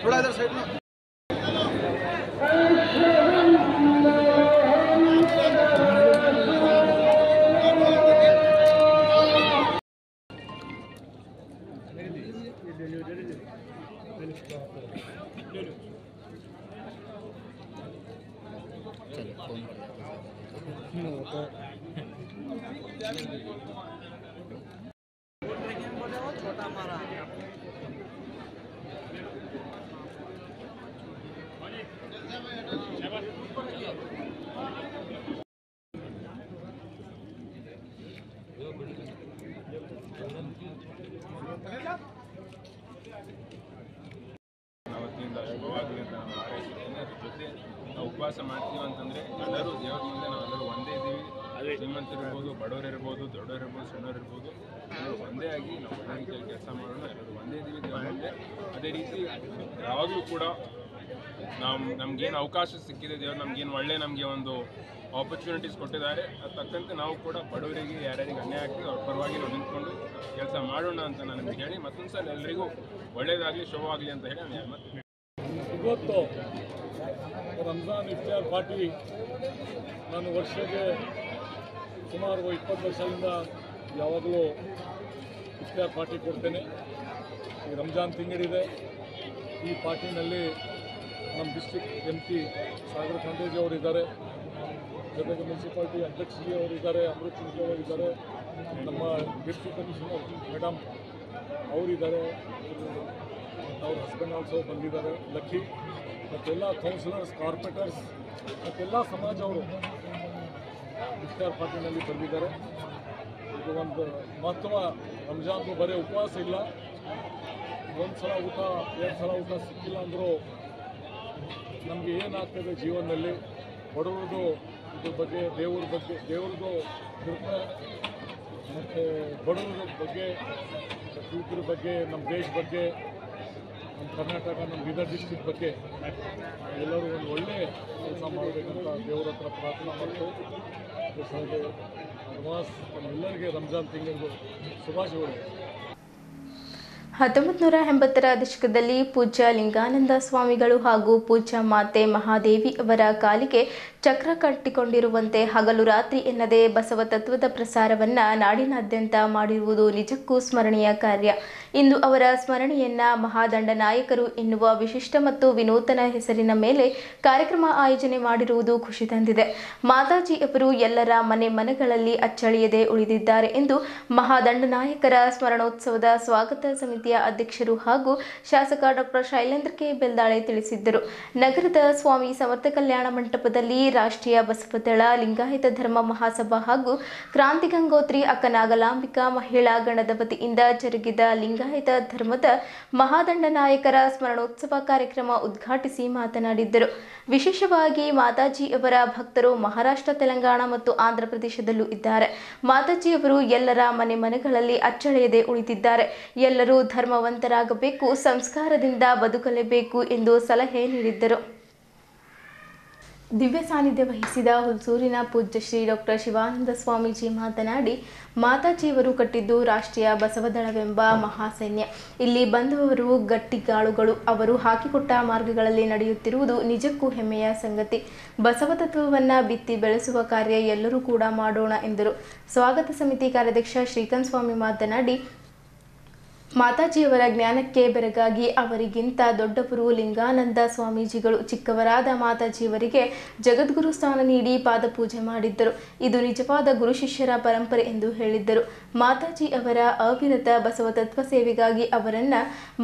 थोड़ा इधर साइड में ಅವತ್ತಿನಿಂದ ಶುಭವಾಗಲಿ ಅಂತ ನಾವು ಹಾರೈಸುತ್ತೇನೆ. ಅದ್ರ ಜೊತೆ ನಾವು ಉಪವಾಸ ಮಾಡ್ತೀವಿ ಅಂತಂದರೆ ಎಲ್ಲರೂ ದೇವರ ಮುಂದೆ ನಾವೆಲ್ಲರೂ ಒಂದೇ ಇದ್ದೀವಿ. ಶ್ರೀಮಂತರು ಇರ್ಬೋದು, ಬಡವರು ಇರ್ಬೋದು, ದೊಡ್ಡವರು ಇರ್ಬೋದು, ಸಣ್ಣವರು ಇರ್ಬೋದು, ಎಲ್ಲರೂ ಒಂದೇ ಆಗಿ ನಾವು ಒಳ್ಳೆ ರೀತಿಯಲ್ಲಿ ಕೆಲಸ ಮಾಡೋಣ. ಎಲ್ಲರೂ ಒಂದೇ ಇದ್ದೀವಿ ದೇವರ ಮುಂದೆ. ಅದೇ ರೀತಿ ಯಾವಾಗಲೂ ಕೂಡ ನಮಗೇನು ಅವಕಾಶ ಸಿಕ್ಕಿದೆ, ದೇವರು ನಮಗೆ ಒಂದು ಆಪರ್ಚುನಿಟೀಸ್ ಕೊಟ್ಟಿದ್ದಾರೆ. ಅದು ತಕ್ಕಂತೆ ನಾವು ಕೂಡ ಬಡವರಿಗೆ ಯಾರ್ಯಾರಿಗೆ ಅನ್ಯಾಯ ಆಗ್ತದೆ ಅವ್ರ ಪರವಾಗಿ ನಾವು ನಿಂತ್ಕೊಂಡು ಕೆಲಸ ಮಾಡೋಣ ಅಂತ ನಾನು ನಿಮಗೆ ಹೇಳಿ ಮತ್ತೊಂದು ಸಲ ಎಲ್ಲರಿಗೂ ಒಳ್ಳೆಯದಾಗಲಿ, ಶುಭವಾಗಲಿ ಅಂತ ಹೇಳಿ ನಾನು ಮತ್ತೆ ಇವತ್ತು ರಂಜಾನ್ ಇಫ್ತಾರ್ ಪಾರ್ಟಿ ನಾನು ವರ್ಷಕ್ಕೆ ಸುಮಾರು 20 ವರ್ಷದಿಂದ ಯಾವಾಗಲೂ ಇಫ್ತಾರ್ ಪಾರ್ಟಿ ಕೊಡ್ತೇನೆ. ಈ ರಂಜಾನ್ ತಿಂಗಳಿದೆ. ಈ ಪಾರ್ಟಿನಲ್ಲಿ ನಮ್ಮ ಡಿಸ್ಟ್ರಿಕ್ಟ್ MP ಸಾಗರ್ ಖಂಡ್ರೆ ಅವರಿದ್ದಾರೆ, ಜೊತೆಗೆ ಮುನ್ಸಿಪಾಲ್ಟಿ ಅಧ್ಯಕ್ಷರು ಅವರಿದ್ದಾರೆ, ಅಮೃತ್ ಸಿಂಗ್ ಅವರಿದ್ದಾರೆ, ನಮ್ಮ ಡಿಸ್ಟ್ರಿಕ್ಟ್ ಕಮಿಷನರ್ ಮೇಡಮ್ ಅವರಿದ್ದಾರೆ, ಅವ್ರ ಹಸ್ಬೆಂಡ್ ಆಲ್ಸೋ ಬಂದಿದ್ದಾರೆ, ಲಕ್ಕಿ, ಮತ್ತೆಲ್ಲ ಕೌನ್ಸಿಲರ್ಸ್, ಕಾರ್ಪೊರೇಟರ್ಸ್ ಮತ್ತೆಲ್ಲ ಸಮಾಜವರು ಇಫ್ತಾರ್ ಪಾರ್ಟಿನಲ್ಲಿ ಬಂದಿದ್ದಾರೆ. ಇದು ಒಂದು ಮಹತ್ವ. ರಂಜಾನ್ದು ಬರೀ ಉಪವಾಸ ಇಲ್ಲ, ಒಂದು ಸಲ ಊಟ 2 ಸಲ ಊಟ ಸಿಕ್ಕಿಲ್ಲ ಅಂದರೂ ನಮಗೆ ಏನಾಗ್ತದೆ ಜೀವನದಲ್ಲಿ ಬಡವ್ರದ್ದು ಇದ್ರ ಬಗ್ಗೆ ದೇವ್ರದ್ದು ಕೃಪೆ ಮತ್ತು ಬಡವರ ಬಗ್ಗೆ ಇದ್ರ ಬಗ್ಗೆ ನಮ್ಮ ದೇಶ ಬಗ್ಗೆ ನಮ್ಮ ಕರ್ನಾಟಕ ನಮ್ಮ ಬೀದರ್ ಡಿಸ್ಟ್ರಿಕ್ಟ್ ಬಗ್ಗೆ ಎಲ್ಲರೂ ಒಂದು ಒಳ್ಳೆಯ ಕೆಲಸ ಮಾಡಬೇಕಂತ ದೇವರ ಹತ್ರ ಪ್ರಾರ್ಥನೆ ಮಾಡ್ತು. ಅಡ್ವಾನ್ಸ್ ನಮ್ಮೆಲ್ಲರಿಗೆ ರಂಜಾನ್ ತಿಂಗಳು ಶುಭಾಶಯಗಳು. 1980ರ ದಶಕದಲ್ಲಿ ಪೂಜ್ಯ ಲಿಂಗಾನಂದ ಸ್ವಾಮಿಗಳು ಹಾಗೂ ಪೂಜ್ಯ ಮಾತೆ ಮಹಾದೇವಿ ಅವರ ಕಾಲಿಗೆ ಚಕ್ರ ಕಟ್ಟಿಕೊಂಡಿರುವಂತೆ ಹಗಲು ರಾತ್ರಿ ಎನ್ನದೇ ಬಸವ ತತ್ವದ ಪ್ರಸಾರವನ್ನು ನಾಡಿನಾದ್ಯಂತ ಮಾಡಿರುವುದು ನಿಜಕ್ಕೂ ಸ್ಮರಣೀಯ ಕಾರ್ಯ. ಇಂದು ಅವರ ಸ್ಮರಣೆಯನ್ನ ಮಹಾದಂಡ ನಾಯಕರು ಎನ್ನುವ ವಿಶಿಷ್ಟ ಮತ್ತು ವಿನೂತನ ಹೆಸರಿನ ಮೇಲೆ ಕಾರ್ಯಕ್ರಮ ಆಯೋಜನೆ ಮಾಡಿರುವುದು ಖುಷಿ ತಂದಿದೆ. ಮಾತಾಜಿ ಅವರು ಎಲ್ಲರ ಮನೆಗಳಲ್ಲಿ ಅಚ್ಚಳಿಯದೆ ಉಳಿದಿದ್ದಾರೆ ಎಂದು ಮಹಾದಂಡ ನಾಯಕರ ಸ್ಮರಣೋತ್ಸವದ ಸ್ವಾಗತ ಸಮಿತಿಯ ಅಧ್ಯಕ್ಷರು ಹಾಗೂ ಶಾಸಕ ಡಾಕ್ಟರ್ ಶೈಲೇಂದ್ರ ಕೆ ಬೆಲ್ದಾಳೆ ತಿಳಿಸಿದ್ದರು. ನಗರದ ಸ್ವಾಮಿ ಸಮರ್ಥ ಕಲ್ಯಾಣ ಮಂಟಪದಲ್ಲಿ ರಾಷ್ಟ್ರೀಯ ಬಸವದಳ ಲಿಂಗಾಯತ ಧರ್ಮ ಮಹಾಸಭಾ ಹಾಗೂ ಕ್ರಾಂತಿ ಗಂಗೋತ್ರಿ ಅಕ್ಕನಾಗಲಾಂಬಿಕಾ ಮಹಿಳಾ ಗಣದ ವತಿಯಿಂದ ಜರುಗಿದ ಲಿಂಗಾಯತ ಧರ್ಮದ ಮಹಾದಂಡ ನಾಯಕರ ಸ್ಮರಣೋತ್ಸವ ಕಾರ್ಯಕ್ರಮ ಉದ್ಘಾಟಿಸಿ ಮಾತನಾಡಿದ್ದರು. ವಿಶೇಷವಾಗಿ ಮಾತಾಜಿ ಅವರ ಭಕ್ತರು ಮಹಾರಾಷ್ಟ್ರ, ತೆಲಂಗಾಣ ಮತ್ತು ಆಂಧ್ರ ಪ್ರದೇಶದಲ್ಲೂ ಇದ್ದಾರೆ. ಮಾತಾಜಿ ಅವರು ಎಲ್ಲರ ಮನೆಗಳಲ್ಲಿ ಅಚ್ಚಳಿಯದೆ ಉಳಿದಿದ್ದಾರೆ. ಎಲ್ಲರೂ ಧರ್ಮವಂತರಾಗಬೇಕು, ಸಂಸ್ಕಾರದಿಂದ ಬದುಕಲೇಬೇಕು ಎಂದು ಸಲಹೆ ನೀಡಿದ್ದರು. ದಿವ್ಯ ಸಾನ್ನಿಧ್ಯ ವಹಿಸಿದ ಹುಲ್ಸೂರಿನ ಪೂಜ್ಯ ಶ್ರೀ ಡಾಕ್ಟರ್ ಶಿವಾನಂದ ಸ್ವಾಮೀಜಿ ಮಾತನಾಡಿ, ಮಾತಾಜಿಯವರು ಕಟ್ಟಿದ್ದು ರಾಷ್ಟ್ರೀಯ ಬಸವದಳವೆಂಬ ಮಹಾಸೈನ್ಯ. ಇಲ್ಲಿ ಬಂದವರು ಗಟ್ಟಿಗಾಳುಗಳು. ಅವರು ಹಾಕಿಕೊಟ್ಟ ಮಾರ್ಗಗಳಲ್ಲಿ ನಡೆಯುತ್ತಿರುವುದು ನಿಜಕ್ಕೂ ಹೆಮ್ಮೆಯ ಸಂಗತಿ. ಬಸವ ತತ್ವವನ್ನು ಬಿತ್ತಿ ಬೆಳೆಸುವ ಕಾರ್ಯ ಎಲ್ಲರೂ ಕೂಡ ಮಾಡೋಣ ಎಂದರು. ಸ್ವಾಗತ ಸಮಿತಿ ಕಾರ್ಯಾಧ್ಯಕ್ಷ ಶ್ರೀಕಾಂತ್ ಸ್ವಾಮಿ ಮಾತನಾಡಿ, ಮಾತಾಜಿಯವರ ಜ್ಞಾನಕ್ಕೆ ಬೆರಗಾಗಿ ಅವರಿಗಿಂತ ದೊಡ್ಡವರು ಲಿಂಗಾನಂದ ಸ್ವಾಮೀಜಿಗಳು. ಚಿಕ್ಕವರಾದ ಮಾತಾಜಿಯವರಿಗೆ ಜಗದ್ಗುರು ಸ್ಥಾನ ನೀಡಿ ಪಾದಪೂಜೆ ಮಾಡಿದ್ದರು. ಇದು ನಿಜವಾದ ಗುರು ಶಿಷ್ಯರ ಪರಂಪರೆ ಎಂದು ಹೇಳಿದ್ದರು. ಮಾತಾಜಿ ಅವರ ಅವಿರತ ಬಸವ ತತ್ವ ಸೇವೆಗಾಗಿ ಅವರನ್ನ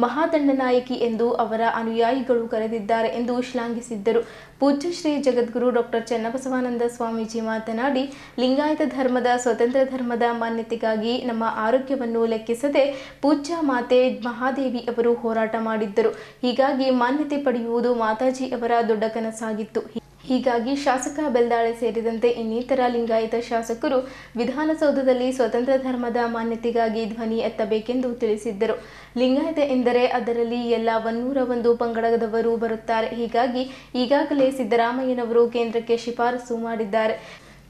ಮಹಾದಂಡನಾಯಕಿ ಎಂದು ಅವರ ಅನುಯಾಯಿಗಳು ಕರೆದಿದ್ದಾರೆ ಎಂದು ಶ್ಲಾಘಿಸಿದ್ದರು. ಪೂಜ್ಯ ಶ್ರೀ ಜಗದ್ಗುರು ಡಾಕ್ಟರ್ ಚನ್ನಬಸವಾನಂದ ಸ್ವಾಮೀಜಿ ಮಾತನಾಡಿ, ಲಿಂಗಾಯತ ಧರ್ಮದ ಸ್ವತಂತ್ರ ಧರ್ಮದ ಮಾನ್ಯತೆಗಾಗಿ ನಮ್ಮ ಆರೋಗ್ಯವನ್ನು ಲೆಕ್ಕಿಸದೆ ಪೂಜ್ಯ ಮಾತೆ ಮಹಾದೇವಿ ಅವರು ಹೋರಾಟ ಮಾಡಿದ್ದರು. ಹೀಗಾಗಿ ಮಾನ್ಯತೆ ಪಡೆಯುವುದು ಮಾತಾಜಿ ಅವರ ದೊಡ್ಡ ಕನಸಾಗಿತ್ತು. ಹೀಗಾಗಿ ಶಾಸಕ ಬೆಲ್ದಾಳೆ ಸೇರಿದಂತೆ ಇನ್ನಿತರ ಲಿಂಗಾಯತ ಶಾಸಕರು ವಿಧಾನಸೌಧದಲ್ಲಿ ಸ್ವತಂತ್ರ ಧರ್ಮದ ಮಾನ್ಯತೆಗಾಗಿ ಧ್ವನಿ ಎತ್ತಬೇಕೆಂದು ತಿಳಿಸಿದ್ದರು. ಲಿಂಗಾಯತ ಎಂದರೆ ಅದರಲ್ಲಿ ಎಲ್ಲ 101 ಪಂಗಡದವರು ಬರುತ್ತಾರೆ. ಹೀಗಾಗಿ ಈಗಾಗಲೇ ಸಿದ್ದರಾಮಯ್ಯನವರು ಕೇಂದ್ರಕ್ಕೆ ಶಿಫಾರಸು ಮಾಡಿದ್ದಾರೆ.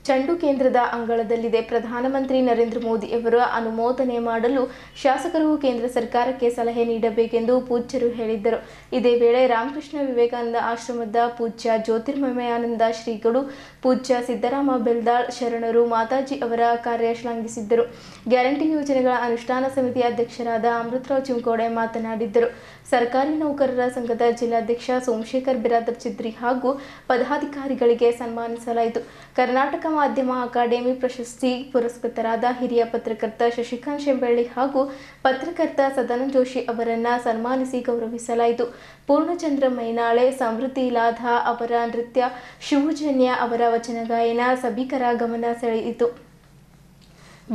ಚಂಡು ಕೇಂದ್ರದ ಅಂಗಳದಲ್ಲಿದೆ. ಪ್ರಧಾನಮಂತ್ರಿ ನರೇಂದ್ರ ಮೋದಿ ಅವರ ಅನುಮೋದನೆ ಮಾಡಲು ಶಾಸಕರು ಕೇಂದ್ರ ಸರ್ಕಾರಕ್ಕೆ ಸಲಹೆ ನೀಡಬೇಕೆಂದು ಪೂಜ್ಯರು ಹೇಳಿದ್ದರು. ಇದೇ ವೇಳೆ ರಾಮಕೃಷ್ಣ ವಿವೇಕಾನಂದ ಆಶ್ರಮದ ಪೂಜ್ಯ ಜ್ಯೋತಿರ್ಮಯಾನಂದ ಶ್ರೀಗಳು, ಪೂಜ್ಯ ಸಿದ್ದರಾಮ ಬೆಲ್ದಾಳ್ ಶರಣರು ಮಾತಾಜಿ ಅವರ ಕಾರ್ಯ ಶ್ಲಾಘಿಸಿದ್ದರು. ಗ್ಯಾರಂಟಿ ಯೋಜನೆಗಳ ಅನುಷ್ಠಾನ ಸಮಿತಿ ಅಧ್ಯಕ್ಷರಾದ ಅಮೃತರಾವ್ ಚಿಂಕೋಡೆ ಮಾತನಾಡಿದ್ದರು. ಸರ್ಕಾರಿ ನೌಕರರ ಸಂಘದ ಜಿಲ್ಲಾಧ್ಯಕ್ಷ ಸೋಮಶೇಖರ್ ಬಿರಾದರ್ ಚಿದ್ರಿ ಹಾಗೂ ಪದಾಧಿಕಾರಿಗಳಿಗೆ ಸನ್ಮಾನಿಸಲಾಯಿತು. ಕರ್ನಾಟಕ ಮಾಧ್ಯಮ ಅಕಾಡೆಮಿ ಪ್ರಶಸ್ತಿ ಪುರಸ್ಕೃತರಾದ ಹಿರಿಯ ಪತ್ರಕರ್ತ ಶಶಿಕಾಂತ್ ಶೆಂಬಳ್ಳಿ ಹಾಗೂ ಪತ್ರಕರ್ತ ಸದಾನಂದ ಜೋಶಿ ಅವರನ್ನು ಸನ್ಮಾನಿಸಿ ಗೌರವಿಸಲಾಯಿತು. ಪೂರ್ಣಚಂದ್ರ ಮೈನಾಳೆ, ಸಮೃದ್ಧಿ ಲಾಧಾ ಅವರ ನೃತ್ಯ, ಶಿವಜನ್ಯ ಅವರ ವಚನ ಗಾಯನ ಸಭಿಕರ ಗಮನ ಸೆಳೆಯಿತು.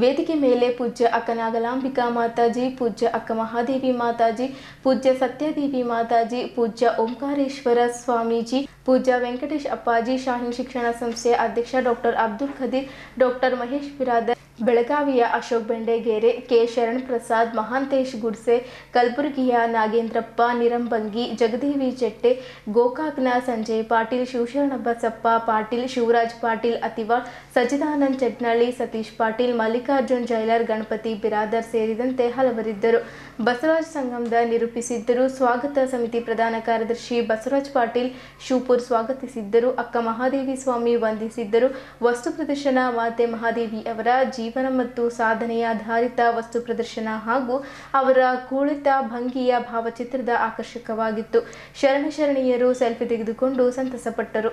ವೇದಿಕೆ ಮೇಲೆ ಪೂಜ್ಯ ಅಕ್ಕನಾಗಲಾಂಬಿಕಾ ಮಾತಾಜಿ, ಪೂಜ್ಯ ಅಕ್ಕ ಮಹಾದೇವಿ ಮಾತಾಜಿ, ಪೂಜ್ಯ ಸತ್ಯದೇವಿ ಮಾತಾಜಿ, ಪೂಜ್ಯ ಓಂಕಾರೇಶ್ವರ ಸ್ವಾಮೀಜಿ, ಪೂಜ್ಯ ವೆಂಕಟೇಶ್ ಅಪ್ಪಾಜಿ, ಶಾಹೀನ್ ಶಿಕ್ಷಣ ಸಂಸ್ಥೆಯ ಅಧ್ಯಕ್ಷ ಡಾಕ್ಟರ್ ಅಬ್ದುಲ್ ಖದೀರ್, ಡಾಕ್ಟರ್ ಮಹೇಶ್ ಬಿರಾದರ್, ಬೆಳಗಾವಿಯ ಅಶೋಕ್ ಬೆಂಡೆಗೇರೆ, ಕೆ ಶರಣ್ ಪ್ರಸಾದ್, ಮಹಾಂತೇಶ್ ಗುಡ್ಸೆ, ಕಲಬುರಗಿಯ ನಾಗೇಂದ್ರಪ್ಪ ನಿರಂಬಂಗಿ, ಜಗದೇವಿ ಚೆಟ್ಟೆ, ಗೋಕಾಕ್ನ ಸಂಜಯ್ ಪಾಟೀಲ್, ಶಿವಶರಣ ಬಸಪ್ಪ ಪಾಟೀಲ್, ಶಿವರಾಜ್ ಪಾಟೀಲ್ ಅತಿವಾಳ್, ಸಚ್ಚಿದಾನಂದ್ ಚಟ್ನಳ್ಳಿ, ಸತೀಶ್ ಪಾಟೀಲ್, ಮಲ್ಲಿಕಾರ್ಜುನ್ ಜೈಲರ್, ಗಣಪತಿ ಬಿರಾದರ್ ಸೇರಿದಂತೆ ಹಲವರಿದ್ದರು. ಬಸವರಾಜ್ ಸಂಗಮದ ನಿರೂಪಿಸಿದ್ದರು. ಸ್ವಾಗತ ಸಮಿತಿ ಪ್ರಧಾನ ಕಾರ್ಯದರ್ಶಿ ಬಸವರಾಜ್ ಪಾಟೀಲ್ ಶಿವಪುರ್ ಸ್ವಾಗತಿಸಿದ್ದರು. ಅಕ್ಕ ಮಹಾದೇವಿ ಸ್ವಾಮಿ ವಂದಿಸಿದ್ದರು. ವಸ್ತು ಪ್ರದರ್ಶನ ಮಾತೆ ಮಹಾದೇವಿ ಅವರ ಜೀವನ ಮತ್ತು ಸಾಧನೆಯ ಆಧಾರಿತ ವಸ್ತು ಪ್ರದರ್ಶನ ಹಾಗೂ ಅವರ ಕುಳಿತ ಭಂಗಿಯ ಭಾವಚಿತ್ರದ ಆಕರ್ಷಕವಾಗಿತ್ತು. ಶರಣೀಯರು ಸೆಲ್ಫಿ ತೆಗೆದುಕೊಂಡು ಸಂತಸಪಟ್ಟರು.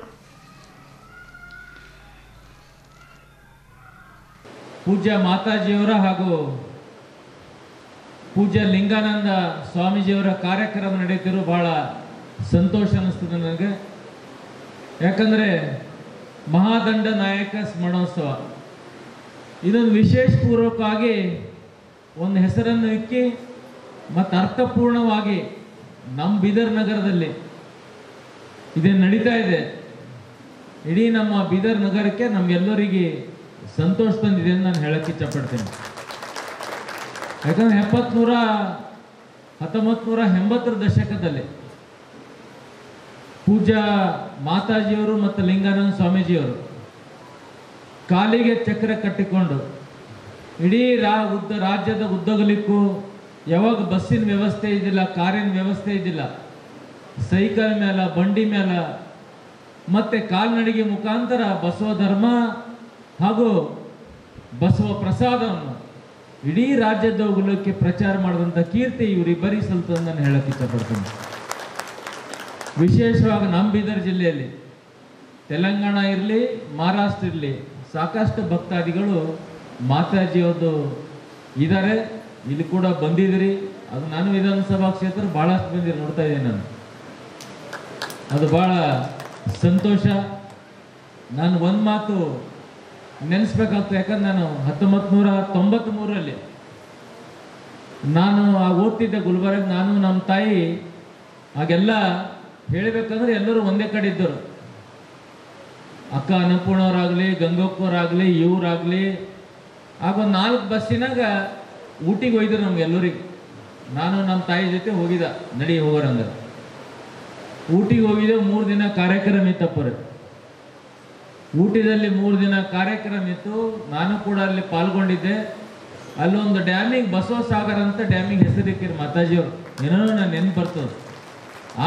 ಪೂಜ್ಯ ಮಾತಾಜಿಯವರ ಹಾಗೂ ಪೂಜ್ಯ ಲಿಂಗಾನಂದ ಸ್ವಾಮೀಜಿಯವರ ಕಾರ್ಯಕ್ರಮ ನಡೆಯುತ್ತಿರೋ ಬಹಳ ಸಂತೋಷ ಅನ್ನಿಸ್ತದೆ ನನಗೆ. ಯಾಕಂದರೆ ಮಹಾದಂಡ ನಾಯಕ ಸ್ಮರಣೋತ್ಸವ ಇದೊಂದು ವಿಶೇಷ ಪೂರ್ವಕವಾಗಿ ಒಂದು ಹೆಸರನ್ನು ಇಕ್ಕಿ ಮತ್ತು ಅರ್ಥಪೂರ್ಣವಾಗಿ ನಮ್ಮ ಬೀದರ್ ನಗರದಲ್ಲಿ ಇದೇನು ನಡೀತಾ ಇದೆ, ಇಡೀ ನಮ್ಮ ಬೀದರ್ ನಗರಕ್ಕೆ ನಮಗೆಲ್ಲರಿಗೆ ಸಂತೋಷ ತಂದಿದೆ ಅಂತ ನಾನು ಹೇಳಕ್ಕೆ ಇಷ್ಟಪಡ್ತೀನಿ. ಯಾಕಂದ್ರೆ 1980ರ ದಶಕದಲ್ಲಿ ಪೂಜ್ಯ ಮಾತಾಜಿಯವರು ಮತ್ತು ಲಿಂಗಾನಂದ ಸ್ವಾಮೀಜಿಯವರು ಕಾಲಿಗೆ ಚಕ್ರ ಕಟ್ಟಿಕೊಂಡು ಇಡೀ ರಾಜ್ಯದ ಉದ್ದಗಲಿಕ್ಕೂ ಯಾವಾಗ ಬಸ್ಸಿನ ವ್ಯವಸ್ಥೆ ಇದ್ದಿಲ್ಲ, ಕಾರಿನ ವ್ಯವಸ್ಥೆ ಇದ್ದಿಲ್ಲ, ಸೈಕಲ್ ಮೇಲೆ, ಬಂಡಿ ಮೇಲೆ ಮತ್ತು ಕಾಲ್ನಡಿಗೆ ಮುಖಾಂತರ ಬಸವ ಧರ್ಮ ಹಾಗೂ ಬಸವ ಪ್ರಸಾದವನ್ನು ಇಡೀ ರಾಜ್ಯದ ಉಗುಲಕ್ಕೆ ಪ್ರಚಾರ ಮಾಡಿದಂಥ ಕೀರ್ತಿ ಇವರಿಬ್ಬರಿಗೆ ಸಲ್ತಂದು ನಾನು ಹೇಳಕ್ಕೆ ಇಷ್ಟಪಡ್ತೀನಿ. ವಿಶೇಷವಾಗಿ ನಮ್ಮ ಬೀದರ್ ಜಿಲ್ಲೆಯಲ್ಲಿ, ತೆಲಂಗಾಣ ಇರಲಿ, ಮಹಾರಾಷ್ಟ್ರ ಇರಲಿ, ಸಾಕಷ್ಟು ಭಕ್ತಾದಿಗಳು ಮಾತಾಜಿಯವ್ರದ್ದು ಇದ್ದಾರೆ. ಇಲ್ಲಿ ಕೂಡ ಬಂದಿದ್ರಿ, ಅದು ನಾನು ವಿಧಾನಸಭಾ ಕ್ಷೇತ್ರ ಭಾಳಷ್ಟು ಬಂದಿರಿ, ನೋಡ್ತಾ ಇದ್ದೀನಿ ನಾನು. ಅದು ಭಾಳ ಸಂತೋಷ. ನಾನು ಒಂದು ಮಾತು ನೆನೆಸ್ಬೇಕಾಗ್ತದೆ, ಯಾಕಂದ್ರೆ ನಾನು 1993ರಲ್ಲಿ ನಾನು ಓದ್ತಿದ್ದೆ ಗುಲ್ಬರ್ಗ. ನಾನು ನಮ್ಮ ತಾಯಿ ಆಗೆಲ್ಲ ಹೇಳಬೇಕಂದ್ರೆ ಎಲ್ಲರೂ ಒಂದೇ ಕಡೆ ಇದ್ದರು. ಅಕ್ಕ ಅನ್ನಪೂರ್ಣವ್ರಾಗಲಿ, ಗಂಗೋಕ್ಕವರಾಗಲಿ, ಇವರಾಗಲಿ. ಆಗ ಒಂದು 4 ಬಸ್ಸಿನಾಗ ಊಟಿಗೆ ಹೋಗಿದ್ರು ನಮ್ಗೆಲ್ಲರಿಗೆ. ನಾನು ನಮ್ಮ ತಾಯಿ ಜೊತೆ ಹೋಗಿದ್ದ, ನಡಿ ಹೋಗೋರಂದ್ರೆ. ಊಟಿಗೆ ಹೋಗಿದ್ದೆ, 3 ದಿನ ಕಾರ್ಯಕ್ರಮ ಇತ್ತಪ್ಪರೆ. ಊಟಿದಲ್ಲಿ 3 ದಿನ ಕಾರ್ಯಕ್ರಮ ಇತ್ತು, ನಾನು ಕೂಡ ಅಲ್ಲಿ ಪಾಲ್ಗೊಂಡಿದ್ದೆ. ಅಲ್ಲೊಂದು ಡ್ಯಾಮಿಗೆ, ಬಸವಸಾಗರ ಅಂತ ಡ್ಯಾಮಿಗೆ ಹೆಸರಿಕ್ಕಿರು ಮಾತಾಜಿಯವರು, ಏನೋ ನಾನು ನೆನ್ಪು ಬರ್ತದೆ.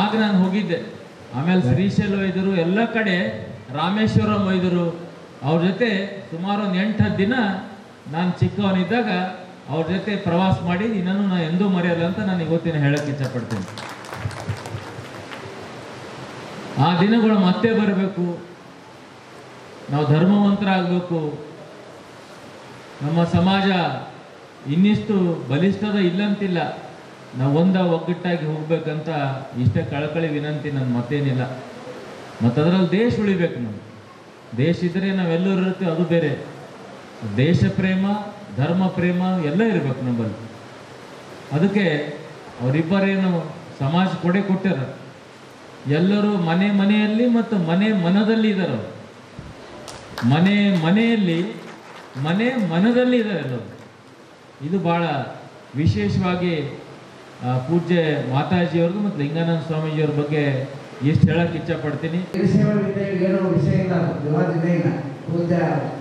ಆಗ ನಾನು ಹೋಗಿದ್ದೆ. ಆಮೇಲೆ ಶ್ರೀಶೈಲ ಒಯ್ದರು, ಎಲ್ಲ ಕಡೆ ರಾಮೇಶ್ವರಂ ಒಯ್ದರು. ಅವ್ರ ಜೊತೆ ಸುಮಾರು ಒಂದು 8-10 ದಿನ ನಾನು ಚಿಕ್ಕವನಿದ್ದಾಗ ಅವ್ರ ಜೊತೆ ಪ್ರವಾಸ ಮಾಡಿ ಇನ್ನೂ ನಾನು ಎಂದೂ ಮರೆಯಲ್ಲ ಅಂತ ನಾನು ಇವತ್ತಿನ ಹೇಳಕ್ಕೆ ಇಷ್ಟಪಡ್ತೀನಿ. ಆ ದಿನಗಳು ಮತ್ತೆ ಬರಬೇಕು, ನಾವು ಧರ್ಮವಂತರಾಗಬೇಕು, ನಮ್ಮ ಸಮಾಜ ಇನ್ನಿಷ್ಟು ಬಲಿಷ್ಠದ ಇಲ್ಲಂತಿಲ್ಲ, ನಾವು ಒಗ್ಗಟ್ಟಾಗಿ ಹೋಗ್ಬೇಕಂತ ಇಷ್ಟೇ ಕಳಕಳಿ ವಿನಂತಿ. ನನ್ನ ಮತ್ತೇನಿಲ್ಲ. ಮತ್ತು ಅದರಲ್ಲಿ ದೇಶ ಉಳಿಬೇಕು. ನಾವು ದೇಶ ಇದ್ದರೆ ನಾವೆಲ್ಲರೂ ಇರ್ತೀವಿ, ಅದು ಬೇರೆ. ದೇಶ ಪ್ರೇಮ, ಧರ್ಮ ಪ್ರೇಮ ಎಲ್ಲ ಇರಬೇಕು ನಮ್ಮಲ್ಲಿ. ಅದಕ್ಕೆ ಅವರಿಬ್ಬರೇನು ಸಮಾಜ ಕೊಟ್ಟಾರ, ಎಲ್ಲರೂ ಮನೆಯಲ್ಲಿ ಮತ್ತು ಮನದಲ್ಲಿ ಇದ್ದಾರೆ. ಮನೆಯಲ್ಲಿ ಮನದಲ್ಲಿ ಇದ್ದಾರೆ ಎಲ್ಲರೂ. ಇದು ಭಾಳ ವಿಶೇಷವಾಗಿ ಪೂಜ್ಯ ಮಾತಾಜಿಯವ್ರದ್ದು ಮತ್ತು ಲಿಂಗಾನಂದ ಸ್ವಾಮೀಜಿಯವ್ರ ಬಗ್ಗೆ ಎಷ್ಟು ಹೇಳಕ್ಕೆ ಇಷ್ಟಪಡ್ತೀನಿ. ಏನೋ ವಿಷಯ ಇಲ್ಲ, ವಿವಾದಿತ ಇಲ್ಲ. ಪೂಜ್ಯ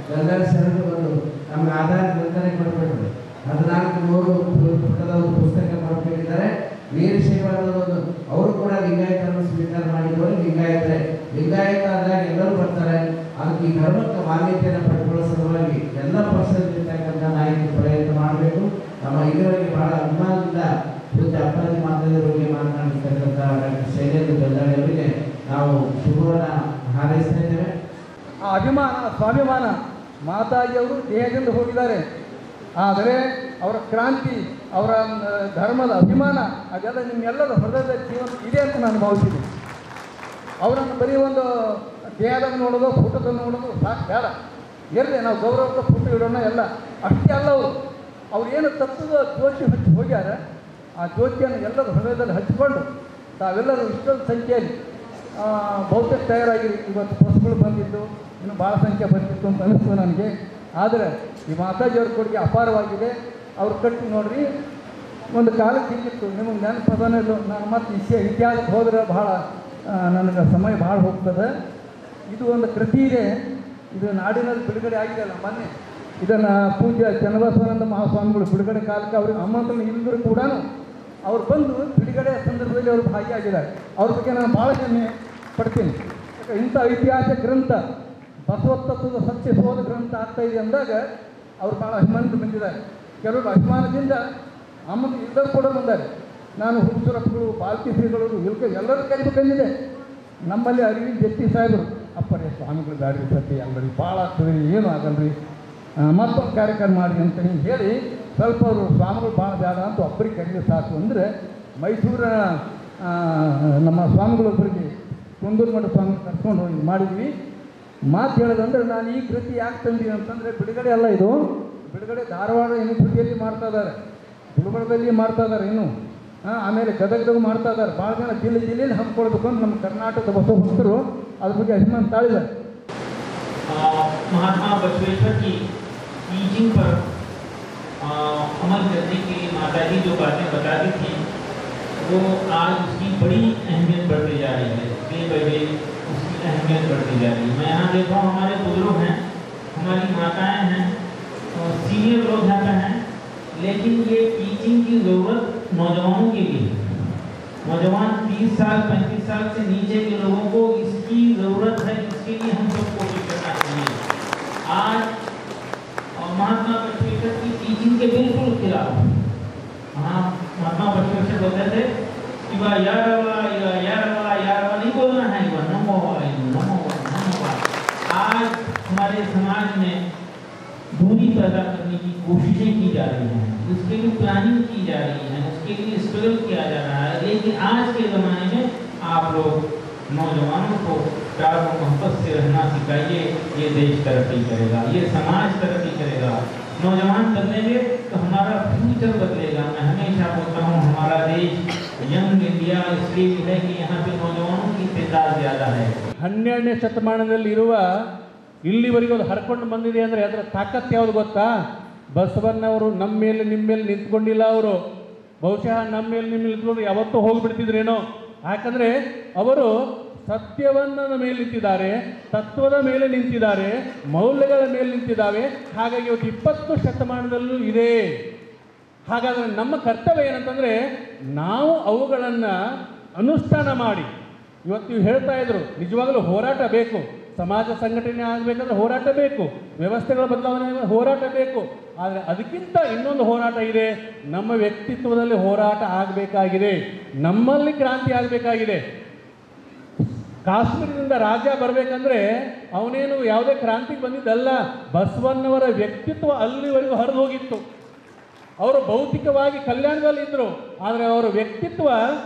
ಗಂಗಾಧರ ಶರಣರು ಬಂದು ನಮ್ಗೆ ಆಧಾರ ಗ್ರಂಥನೆ ಕೊಡಬೇಕು. 14 ಪುಟದ ಒಂದು ಪುಸ್ತಕ ಮಾಡ್ಕೊಂಡಿದ್ದಾರೆ. ವೀರಶೈವರದೊಂದು ಅವರು ಕೂಡ ಲಿಂಗಾಯತರನ್ನು ಸ್ವೀಕಾರ ಮಾಡಿದವರು ಲಿಂಗಾಯತ ಆದಾಗ ಎಲ್ಲರೂ ಬರ್ತಾರೆ. ಅದಕ್ಕೆ ಈ ಧರ್ಮಕ್ಕೆ ಮಾನ್ಯತೆಯನ್ನು ಪಡೆದುಕೊಳ್ಳೋ ಸಲುವಾಗಿ ಎಲ್ಲ ಪಕ್ಷದಲ್ಲಿರ್ತಕ್ಕಂಥ ನಾಯಕರು ಪ್ರಯತ್ನ ಮಾಡಬೇಕು. ನಮ್ಮ ಇದರೊಳಗೆ ಬಹಳ ಅಭಿಮಾನದಿಂದ ಪೂಜ್ಯ ಅಪ್ಪಾಜಿ ಮಾತಾಜಿಯವರಿಗೆ ಮಾತನಾಡಿರ್ತಕ್ಕಂಥ ಡಾಕ್ಟರ್ ಶೈಲೇಂದ್ರ ಬೆಲ್ಲಾಡಿ ಅವರಿಗೆ ನಾವು ಶುಭವನ್ನು ಹಾರೈಸ್ತಾ ಇದ್ದೇವೆ. ಆ ಅಭಿಮಾನ, ಸ್ವಾಭಿಮಾನ, ಮಾತಾಜಿಯವರು ದೇಹದಿಂದ ಹೋಗಿದ್ದಾರೆ, ಆದರೆ ಅವರ ಕ್ರಾಂತಿ, ಅವರ ಧರ್ಮದ ಅಭಿಮಾನ ಅದೆಲ್ಲ ನಿಮ್ಮೆಲ್ಲರ ಹೃದಯದ ಜೀವನ ಇದೆ ಅಂತ ನಾನು ಭಾವಿಸಿದ್ದೀನಿ. ಅವರನ್ನು ಬರೀ ಒಂದು ದೇಹದಾಗ ನೋಡೋದು, ಫೋಟೋದಲ್ಲಿ ನೋಡೋದು ಸಾಕು ಬೇಡ. ಇರಲಿ, ನಾವು ಗೌರವದ ಫೋಟೋ ಇಡೋಣ ಎಲ್ಲ, ಅಷ್ಟೇ ಅಲ್ಲ. ಅವ್ರು ಏನು ತತ್ವದ ಜ್ಯೋತಿ ಹಚ್ಚಿ ಹೋಗ್ಯಾರ, ಆ ಜ್ಯೋತಿಯನ್ನು ಎಲ್ಲರ ಹೃದಯದಲ್ಲಿ ಹಚ್ಚಿಕೊಂಡು ತಾವೆಲ್ಲರೂ ಇಷ್ಟೊಂದು ಸಂಖ್ಯೆಯಲ್ಲಿ ಬಹುತೇಕ ತಯಾರಾಗಿ ಇವತ್ತು ಬಸ್ಗಳು ಬಂದಿದ್ದು, ಇನ್ನು ಭಾಳ ಸಂಖ್ಯೆ ಬಂದಿತ್ತು ಅಂತ ಅನಿಸ್ತು ನನಗೆ. ಆದರೆ ಈ ಮಾತಾಜಿಯವ್ರ ಕೊಡುಗೆ ಅಪಾರವಾಗಿದೆ. ಅವ್ರು ಕಟ್ಟಿ ನೋಡ್ರಿ, ಒಂದು ಕಾಲಕ್ಕೆ ಹೀಗಿತ್ತು, ನಿಮಗೆ ನೆನಪದನಲ್ಲೂ ನಾನು ಮತ್ತೆ ಇತಿಹಾಸಕ್ಕೆ ಹೋದರೆ ಭಾಳ ನನಗೆ ಸಮಯ ಭಾಳ ಹೋಗ್ತದೆ. ಇದು ಒಂದು ಕೃತಿ ಇದೆ, ಇದು ನಾಡಿನಲ್ಲಿ ಬಿಡುಗಡೆ ಆಗಿದೆಯಲ್ಲ ಮೊನ್ನೆ. ಇದನ್ನು ಪೂಜ್ಯ ಚನ್ನಬಸವಾನಂದ ಮಹಾಸ್ವಾಮಿಗಳು ಬಿಡುಗಡೆ ಕಾಲಕ್ಕೆ ಅವ್ರಿಗೆ ಆಮಂತ್ರಣ ಇಲ್ಲದರೂ ಕೂಡ ಅವ್ರು ಬಂದು ಬಿಡುಗಡೆಯ ಸಂದರ್ಭದಲ್ಲಿ ಅವರು ಭಾಗಿಯಾಗಿದ್ದಾರೆ. ಅವ್ರ ಬಗ್ಗೆ ನಾನು ಭಾಳ ಹೆಮ್ಮೆ ಪಡ್ತೀನಿ. ಇಂಥ ಐತಿಹಾಸಿಕ ಗ್ರಂಥ, ಬಸವತತ್ವದ ಸತ್ಯ ಶೋಧ ಗ್ರಂಥ ಆಗ್ತಾಯಿದೆ ಅಂದಾಗ ಅವ್ರು ಭಾಳ ಅಭಿಮಾನದಿಂದ ಬಂದಿದ್ದಾರೆ. ಕೆಲವರು ಅಭಿಮಾನದಿಂದ ಆಮಂತ್ರಣ ಇಲ್ಲದರೂ ಕೂಡ ಬಂದ್ದಾರೆ. ನಾನು ಹುಡುಗರಪ್ಪಗಳು, ಬಾಲ್ಕಿ ಶ್ರೀಗಳು, ಎಲ್ಲರೂ ಕರಿಬೇಕಂದಿದೆ. ನಮ್ಮಲ್ಲಿ ಅರಿವಿನ ಜತ್ತಿ ಸಾಹೇಬರು, ಅಪ್ಪರೇ ಸ್ವಾಮಿಗಳು ಗಾಡಿ ಸತಿ ಅಲ್ಲರಿ, ಭಾಳ ಆಗ್ತದೆ, ಏನೂ ಆಗಲ್ರಿ, ಮತ್ತೊಂದು ಕಾರ್ಯಕ್ರಮ ಮಾಡಿ ಅಂತ ಹಿಂಗೆ ಹೇಳಿ ಸ್ವಲ್ಪ ಅವರು ಸ್ವಾಮಿಗಳು ಭಾಳ ಬೇಡ ಅಂತ ಒಬ್ಬರಿಗೆ ಕರೀಲಿ ಸಾಕು ಅಂದರೆ ಮೈಸೂರಿನ ನಮ್ಮ ಸ್ವಾಮಿಗಳೊಬ್ಬರಿಗೆ ಕುಂದೂರು ಮಠ ಸ್ವಾಮಿ ಕರ್ಕೊಂಡು ಹೋಗಿ ಮಾಡಿದ್ವಿ. ಮಾತು ಹೇಳೋದಂದ್ರೆ, ನಾನು ಈ ಕೃತಿ ಯಾಕೆ ತಂದೀನಿ ಅಂತಂದರೆ, ಬಿಡುಗಡೆ ಅಲ್ಲ ಇದು, ಬಿಡುಗಡೆ ಧಾರವಾಡ ಯೂನಿವರ್ಸಿಟಿಯಲ್ಲಿ ಮಾಡ್ತಾ ಇದ್ದಾರೆ, ಗುಲ್ಬರ್ಗದಲ್ಲಿ ಮಾಡ್ತಾ ಇದ್ದಾರೆ. ಇನ್ನು ಆಮೇಲೆ ಗದಗದಾಗ ಮಾಡ್ತಾ ಇದ್ದಾರೆ. ಭಾಳ ಜನ ಜಿಲ್ಲೆಯಲ್ಲಿ ಹಮ್ಮಿಕೊಳ್ಬೇಕು ಅಂತ ನಮ್ಮ ಕರ್ನಾಟಕದ ಬಸವ ಭಕ್ತರು ಅದ್ರ ಬಗ್ಗೆ ಅಭಿಮಾನ ತಾಳಿದ್ದಾರೆ. महात्मा बसवेश्वर की टीचिंग पर अमल करने के लिए माता जी जो बातें बताती थी वो आज उसकी बड़ी अहमियत बढ़ती जा रही है. डे बाई डे उसकी अहमियत बढ़ती जा रही है. मैं यहाँ देख रहा हूँ हमारे बुजुर्ग हैं, हमारी माताएं हैं, सीनियर लोग यहाँ पे हैं, लेकिन ये टीचिंग की ज़रूरत नौजवानों के लिए, नौजवान 30 साल 35 साल से नीचे के लोगों को इसकी ज़रूरत है. इसके लिए हम सब कोशिश करना चाहिए. आज महात्मा बसवेश्वर की टीचिंग के बिल्कुल खिलाफ महात्मा बसवेश्वर बोलते थे कि वह यार वाला नहीं बोलना है, वह नमो वाला. आज हमारे समाज में दूरी पैदा करने की कोशिशें की जा रही हैं, उसके लिए प्लानिंग की जा रही है, उसके लिए स्ट्रगल किया जा रहा है. लेकिन आज के ज़माने में आप लोग नौजवानों को प्यार और मोहब्बत से रहना सिखाइए. ये देश तरक्की करेगा, ये समाज तरक्की करेगा. नौजवान बदलेंगे तो हमारा फ्यूचर बदलेगा. मैं हमेशा बोलता हूँ हमारा देश यंग इंडिया इसलिए है कि यहाँ पे नौजवानों की तादाद ज़्यादा है. 12ನೇ ಶತಮಾನದಲ್ಲಿರುವ ಇಲ್ಲಿವರೆಗೂ ಅದು ಹರ್ಕೊಂಡು ಬಂದಿದೆ ಅಂದರೆ ಅದರ ತಾಕತ್ತು ಯಾವುದು ಗೊತ್ತಾ? ಬಸವಣ್ಣವರು ನಮ್ಮ ಮೇಲೆ ನಿಮ್ಮ ಮೇಲೆ ನಿಂತ್ಕೊಂಡಿಲ್ಲ. ಅವರು ಬಹುಶಃ ನಮ್ಮ ಮೇಲೆ ನಿಮ್ಮ ನಿಂತ್ಕೊಂಡು ಯಾವತ್ತೂ ಹೋಗಿಬಿಡ್ತಿದ್ರೇನೋ. ಯಾಕಂದರೆ ಅವರು ಸತ್ಯವನ್ನ ಮೇಲೆ ನಿಂತಿದ್ದಾರೆ, ತತ್ವದ ಮೇಲೆ ನಿಂತಿದ್ದಾರೆ, ಮೌಲ್ಯಗಳ ಮೇಲೆ ನಿಂತಿದ್ದಾವೆ. ಹಾಗಾಗಿ ಇವತ್ತು 20 ಶತಮಾನದಲ್ಲೂ ಇದೆ. ಹಾಗಾದರೆ ನಮ್ಮ ಕರ್ತವ್ಯ ಏನಂತಂದರೆ ನಾವು ಅವುಗಳನ್ನು ಅನುಷ್ಠಾನ ಮಾಡಿ. ಇವತ್ತು ನೀವು ಹೇಳ್ತಾ ಇದ್ರು ನಿಜವಾಗಲೂ ಹೋರಾಟ ಬೇಕು. ಸಮಾಜ ಸಂಘಟನೆ ಆಗಬೇಕಂದ್ರೆ ಹೋರಾಟ ಬೇಕು, ವ್ಯವಸ್ಥೆಗಳ ಬದಲಾವಣೆ ಹೋರಾಟ ಬೇಕು. ಆದರೆ ಅದಕ್ಕಿಂತ ಇನ್ನೊಂದು ಹೋರಾಟ ಇದೆ. ನಮ್ಮ ವ್ಯಕ್ತಿತ್ವದಲ್ಲಿ ಹೋರಾಟ ಆಗಬೇಕಾಗಿದೆ, ನಮ್ಮಲ್ಲಿ ಕ್ರಾಂತಿ ಆಗಬೇಕಾಗಿದೆ. ಕಾಶ್ಮೀರದಿಂದ ರಾಜ ಬರಬೇಕಂದ್ರೆ ಅವನೇನು ಯಾವುದೇ ಕ್ರಾಂತಿಗೆ ಬಂದಿದ್ದಲ್ಲ. ಬಸವಣ್ಣವರ ವ್ಯಕ್ತಿತ್ವ ಅಲ್ಲಿವರೆಗೂ ಹರಿದು ಹೋಗಿತ್ತು. ಅವರು ಭೌತಿಕವಾಗಿ ಕಲ್ಯಾಣದಲ್ಲಿ ಇದ್ದರು, ಆದರೆ ಅವರ ವ್ಯಕ್ತಿತ್ವ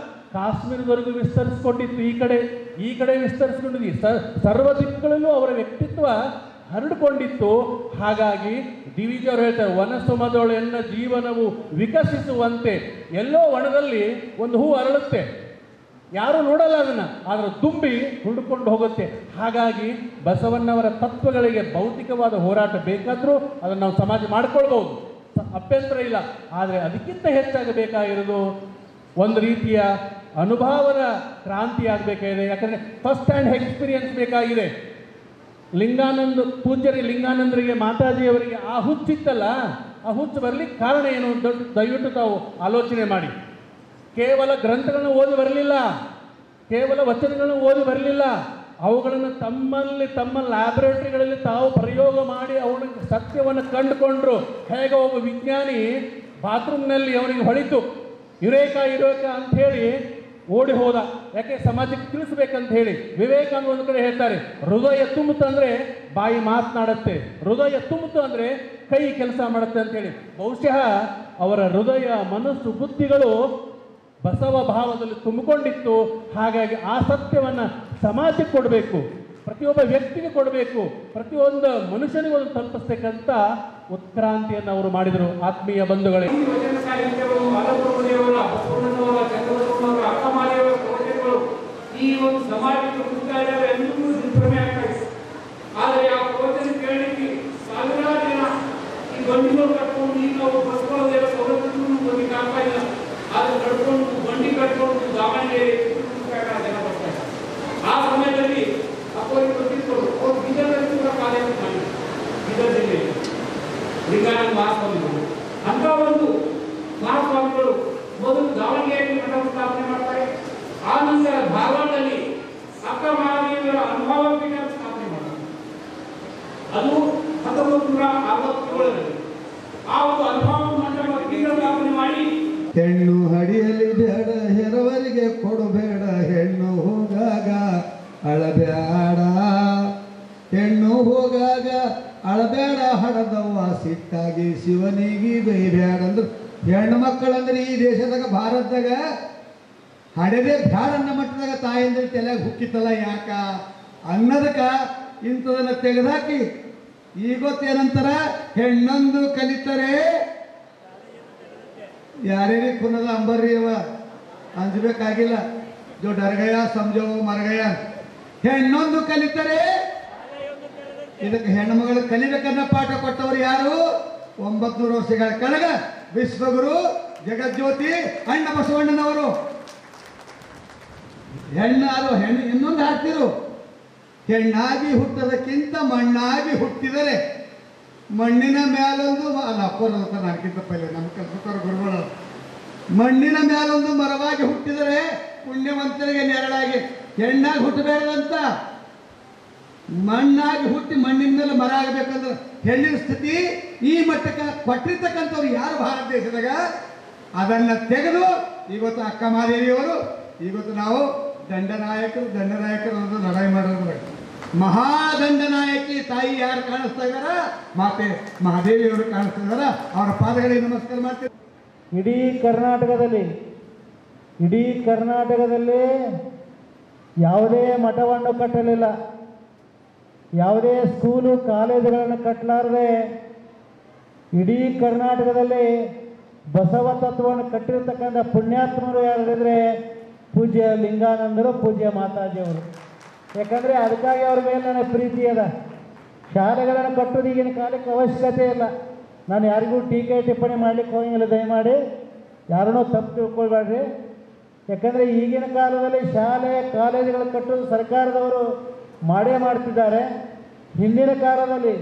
ಕಾಶ್ಮೀರದವರೆಗೂ ವಿಸ್ತರಿಸ್ಕೊಂಡಿತ್ತು. ಈ ಕಡೆ ವಿಸ್ತರಿಸ್ಕೊಂಡಿದ್ದು ಸರ್ವ ದಿಕ್ಕುಗಳಲ್ಲೂ ಅವರ ವ್ಯಕ್ತಿತ್ವ ಹರಡಿಕೊಂಡಿತ್ತು. ಹಾಗಾಗಿ ದಿವಿಜಿಯವರು ಹೇಳ್ತಾರೆ, ವನಸುಮದೊಳೆನ್ನ ಜೀವನವು ವಿಕಸಿಸುವಂತೆ. ಎಲ್ಲೋ ವನದಲ್ಲಿ ಒಂದು ಹೂ ಅರಳುತ್ತೆ, ಯಾರೂ ನೋಡಲ್ಲ ಅದನ್ನು, ಆದರೆ ತುಂಬಿ ಹುಡುಕೊಂಡು ಹೋಗುತ್ತೆ. ಹಾಗಾಗಿ ಬಸವಣ್ಣವರ ತತ್ವಗಳಿಗೆ ಭೌತಿಕವಾದ ಹೋರಾಟ ಬೇಕಾದರೂ ಅದನ್ನು ನಾವು ಸಮಾಜ ಮಾಡ್ಕೊಳ್ಬೋದು, ಅಭ್ಯಂತರ ಇಲ್ಲ. ಆದರೆ ಅದಕ್ಕಿಂತ ಹೆಚ್ಚಾಗಬೇಕಾಗಿರೋದು ಒಂದು ರೀತಿಯ ಅನುಭವದ ಕ್ರಾಂತಿ ಆಗಬೇಕಾಗಿದೆ. ಯಾಕಂದರೆ ಫಸ್ಟ್ ಹ್ಯಾಂಡ್ ಎಕ್ಸ್ಪೀರಿಯನ್ಸ್ ಬೇಕಾಗಿದೆ. ಪೂಜ್ಯರಿ ಲಿಂಗಾನಂದರಿಗೆ, ಮಾತಾಜಿಯವರಿಗೆ ಆ ಹುಚ್ಚಿತ್ತಲ್ಲ, ಆ ಹುಚ್ಚು ಬರಲಿಕ್ಕೆ ಕಾರಣ ಏನು? ದಯವಿಟ್ಟು ತಾವು ಆಲೋಚನೆ ಮಾಡಿ. ಕೇವಲ ಗ್ರಂಥಗಳನ್ನು ಓದಿ ಬರಲಿಲ್ಲ, ಕೇವಲ ವಚನಗಳನ್ನು ಓದಿ ಬರಲಿಲ್ಲ. ಅವುಗಳನ್ನು ತಮ್ಮ ಲ್ಯಾಬೊರೇಟರಿಗಳಲ್ಲಿ ತಾವು ಪ್ರಯೋಗ ಮಾಡಿ ಅವನಿಗೆ ಸತ್ಯವನ್ನು ಕಂಡುಕೊಂಡ್ರು. ಹೇಗೆ ಒಬ್ಬ ವಿಜ್ಞಾನಿ ಬಾತ್ರೂಮ್ನಲ್ಲಿ ಅವನಿಗೆ ಹೊಳಿತು, ಯುರೇಕ ಅಂಥೇಳಿ ಓಡಿ ಹೋದ. ಯಾಕೆ? ಸಮಾಜಕ್ಕೆ ತಿಳಿಸ್ಬೇಕಂತ ಹೇಳಿ. ವಿವೇಕಾನಂದ ಒಂದು ಕಡೆ ಹೇಳ್ತಾರೆ, ಹೃದಯ ತುಂಬಿತು ಅಂದರೆ ಬಾಯಿ ಮಾತನಾಡುತ್ತೆ, ಹೃದಯ ತುಂಬಿತು ಅಂದರೆ ಕೈ ಕೆಲಸ ಮಾಡುತ್ತೆ ಅಂತೇಳಿ. ಬಹುಶಃ ಅವರ ಹೃದಯ, ಮನಸ್ಸು, ಬುದ್ಧಿಗಳು ಬಸವ ಭಾವದಲ್ಲಿ ತುಂಬಿಕೊಂಡಿತ್ತು. ಹಾಗಾಗಿ ಆ ಸತ್ಯವನ್ನು ಸಮಾಜಕ್ಕೆ ಕೊಡಬೇಕು, ಪ್ರತಿಯೊಬ್ಬ ವ್ಯಕ್ತಿಗೆ ಕೊಡಬೇಕು, ಪ್ರತಿಯೊಂದು ಮನುಷ್ಯನಿಗೂ ಒಂದು ತಲುಪಿಸ್ತಕ್ಕಂಥ ಉತ್ಕ್ರಾಂತಿಯನ್ನು ಅವರು ಮಾಡಿದರು. ಆತ್ಮೀಯ ಬಂಧುಗಳೇ, ಈ ಒಂದು ಸಮಾಜಕ್ಕೆ ಹುಡುಕ್ತಾ ಇದ್ದಾರೆ ಎಲ್ಲರೂ ನಿರ್ಭ್ರಮೆ ಆಗ್ತಾ ಇದೆ. ಆದರೆ ಆ ಪ್ರವಚನ ಕೇಳಲಿಕ್ಕೆ ಸಾವಿರಾರು ಜನ ಈ ಬಂಡಿಗಳು ಕಟ್ಕೊಂಡು ಈಗ ನಾವು ಬಸ್ಕೊಳ್ಳೋದೆಲ್ಲ ಸೌಲಭ್ಯಗಳು ಬರ್ಲಿಕ್ಕೆ ಆಗ್ತಾ ಇಲ್ಲ. ಆದರೆ ಕಟ್ಕೊಂಡು ಬಂಡಿ ಕಟ್ಕೊಂಡು ದಾವಣಗೆರೆ ಜನ ಬರ್ತಾ ಇದ್ದಾರೆ. ಆ ಸಮಯದಲ್ಲಿ ಅಪ್ಪರಿಗೆ ಗೊತ್ತಿರ್ಬೋದು, ಅವ್ರು ಬೀದರ್ನಲ್ಲಿ ಕೂಡ ಕಾಲೇಜ್ ಮಾಡಿದ್ರು, ಬೀದರ್ ಜಿಲ್ಲೆಯಲ್ಲಿ ಲಿಂಗಾನಂದ ಮಹಾಸ್ವಾಮಿಗಳು. ಅಂತ ಒಂದು ಮಹಾಸ್ವಾಮಿಗಳು ಮೊದಲು ದಾವಣಗೆರೆಯಲ್ಲಿ ಮಠ ಸ್ಥಾಪನೆ ಮಾಡ್ತಾರೆ. ಆ ನಂತರ ಧಾರವಾಡದಲ್ಲಿ ಅಕ್ಕ ಮಹಾದೇವಿಯರ ಅನುಭವ ಪೀಠ ಸ್ಥಾಪನೆ ಮಾಡ್ತಾರೆ. ಅದು 1967ರಲ್ಲಿ ಆ ಒಂದು ಅನುಭವ ಮಂಟಪ ಪೀಠ ಸ್ಥಾಪನೆ ಮಾಡಿ, ಹೆಣ್ಣು ಹಡಿಯಲಿ ಬೇಡ, ಹೆರವರಿಗೆ ಕೊಡಬೇಡ, ಹೆಣ್ಣು ಹೋಗಾಗ ಅಳಬೇಡ, ಹೆಣ್ಣು ಹೋಗಾಗ ಅಳಬೇಡ, ಹಡದವ್ವ ಸಿಟ್ಟಾಗಿ ಶಿವನಿಗೆ ಬೈಬೇಡ ಅಂದ್ರೆ ಹೆಣ್ಣು ಮಕ್ಕಳಂದ್ರೆ ಈ ದೇಶದಾಗ ಭಾರತದಾಗ ಹಡೆದೇ ಬ್ಯಾಡ ಅನ್ನೋ ಮಟ್ಟದಾಗ ತಾಯಿಂದ್ರೆ ತಲೆಗೆ ಹುಕ್ಕಿತ್ತಲ್ಲ. ಯಾಕ ಅನ್ನೋದಕ್ಕ ಇಂಥದನ್ನ ತೆಗೆದಾಕಿ ಈಗೊತ್ತೇನಂತಾರ, ಹೆಣ್ಣೊಂದು ಕಲಿತಾರೆ ಯಾರ್ಯಾರಿಗೆ ಕುನ್ನದ ಅಂಬರ್ರಿ ಅವ ಅಂಜಬೇಕಾಗಿಲ್ಲ. ಜೋ ಡರ್ಗಯ ಸಮಜೋ ಮರಗಯ. ಹೆಣ್ಣೊಂದು ಕಲಿತರೆ ಇದಕ್ಕೆ ಹೆಣ್ಣು ಮಗಳು ಕಲಿಬೇಕನ್ನ ಪಾಠ ಕೊಟ್ಟವರು ಯಾರು? 900 ವರ್ಷಗಳ ಕೆಳಗ ವಿಶ್ವಗುರು ಜಗಜ್ಯೋತಿ ಅಣ್ಣ ಬಸವಣ್ಣನವರು. ಹೆಣ್ಣು ಇನ್ನೊಂದು ಹಾಕ್ತಿರು, ಹೆಣ್ಣಾಗಿ ಹುಟ್ಟೋದಕ್ಕಿಂತ ಮಣ್ಣಾಗಿ ಹುಟ್ಟಿದರೆ ಮಣ್ಣಿನ ಮೇಲೊಂದು ಅಲ್ಲ ಅಪ್ಪರಂತ ನನಗಿಂತ ಪೈಲೆ ನಮ್ಮ ಕಲ್ಪಕರ ಗುರುಗಳು, ಮಣ್ಣಿನ ಮೇಲೊಂದು ಮರವಾಗಿ ಹುಟ್ಟಿದರೆ ಪುಣ್ಯವಂತರಿಗೆ ನೆರಳಾಗಿ. ಹೆಣ್ಣಾಗಿ ಹುಟ್ಟಬೇಡದಂತ, ಮಣ್ಣಾಗಿ ಹುಟ್ಟಿ ಮಣ್ಣಿನ ಮೇಲೆ ಮರ ಆಗಬೇಕಂದ್ರೆ ಹೆಣ್ಣಿನ ಸ್ಥಿತಿ ಈ ಮಟ್ಟಕ್ಕೆ ಕೊಟ್ಟಿರ್ತಕ್ಕಂಥವ್ರು ಯಾರು ಭಾರತ ದೇಶದಾಗ? ಅದನ್ನ ತೆಗೆದು ಇವತ್ತು ಅಕ್ಕ ಮಹಾದೇವಿಯವರು, ಇವತ್ತು ನಾವು ದಂಡನಾಯಕರು ಅನ್ನೋದು ಲಡಾಯಿ ಮಾಡೋದು. ಮಹಾದಂಡನಾಯಕಿ ತಾಯಿ ಯಾರು ಕಾಣಿಸ್ತಾ ಇದಾರ? ಮಾತೆ ಮಹಾದೇವಿಯವರು ಕಾಣಿಸ್ತಾ ಇದಾರ. ಅವರ ಪಾದಗಳಿಗೆ ನಮಸ್ಕಾರ ಮಾಡ್ತೀವಿ. ಇಡೀ ಕರ್ನಾಟಕದಲ್ಲಿ ಯಾವುದೇ ಮಠವನ್ನು ಕಟ್ಟಲಿಲ್ಲ, ಯಾವುದೇ ಸ್ಕೂಲು ಕಾಲೇಜುಗಳನ್ನು ಕಟ್ಟಲಾರದೆ ಇಡೀ ಕರ್ನಾಟಕದಲ್ಲಿ ಬಸವ ತತ್ವವನ್ನು ಕಟ್ಟಿರ್ತಕ್ಕಂಥ ಪುಣ್ಯಾತ್ಮರು ಯಾರಿದ್ರೆ ಪೂಜ್ಯ ಲಿಂಗಾನಂದರು, ಪೂಜ್ಯ ಮಾತಾಜಿಯವರು. ಯಾಕಂದರೆ ಅದಕ್ಕಾಗಿ ಅವ್ರ ಮೇಲೆ ನನಗೆ ಪ್ರೀತಿ ಅದ. ಶಾಲೆಗಳನ್ನು ಕಟ್ಟೋದು ಈಗಿನ ಕಾಲಕ್ಕೆ ಅವಶ್ಯಕತೆ ಇಲ್ಲ. ನಾನು ಯಾರಿಗೂ ಟೀಕೆ ಟಿಪ್ಪಣಿ ಮಾಡಲಿಕ್ಕೆ ಹೋಗಿಲ್ಲ, ದಯಮಾಡಿ ಯಾರನ್ನೂ ತಪ್ಪು ತಿಳ್ಕೊಳ್ಬೇಡ್ರಿ. ಯಾಕಂದರೆ ಈಗಿನ ಕಾಲದಲ್ಲಿ ಶಾಲೆ ಕಾಲೇಜುಗಳು ಕಟ್ಟೋದು ಸರ್ಕಾರದವರು ಮಾಡೇ ಮಾಡ್ತಿದ್ದಾರೆ. ಹಿಂದಿನ ಕಾಲದಲ್ಲಿ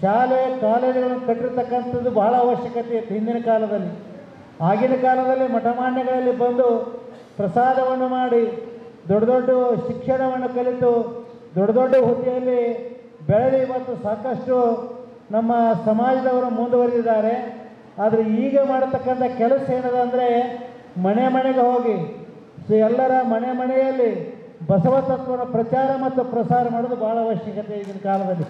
ಶಾಲೆ ಕಾಲೇಜುಗಳನ್ನು ಕಟ್ಟಿರ್ತಕ್ಕಂಥದ್ದು ಬಹಳ ಅವಶ್ಯಕತೆ ಇತ್ತು ಹಿಂದಿನ ಕಾಲದಲ್ಲಿ. ಆಗಿನ ಕಾಲದಲ್ಲಿ ಮಠಮಾನ್ಯಗಳಲ್ಲಿ ಬಂದು ಪ್ರಸಾದವನ್ನು ಮಾಡಿ ದೊಡ್ಡ ದೊಡ್ಡ ಶಿಕ್ಷಣವನ್ನು ಕಲಿತು ದೊಡ್ಡ ದೊಡ್ಡ ಹುದ್ದೆಯಲ್ಲಿ ಬೆಳೆದು ಇವತ್ತು ಸಾಕಷ್ಟು ನಮ್ಮ ಸಮಾಜದವರು ಮುಂದುವರೆದಿದ್ದಾರೆ. ಆದರೆ ಈಗ ಮಾಡತಕ್ಕಂಥ ಕೆಲಸ ಏನದ ಅಂದರೆ ಮನೆಗೆ ಹೋಗಿ ಎಲ್ಲರ ಮನೆಯಲ್ಲಿ ಬಸವ ತತ್ವದ ಪ್ರಚಾರ ಮತ್ತು ಪ್ರಸಾರ ಮಾಡೋದು ಬಹಳ ಅವಶ್ಯಕತೆ ಈಗಿನ ಕಾಲದಲ್ಲಿ.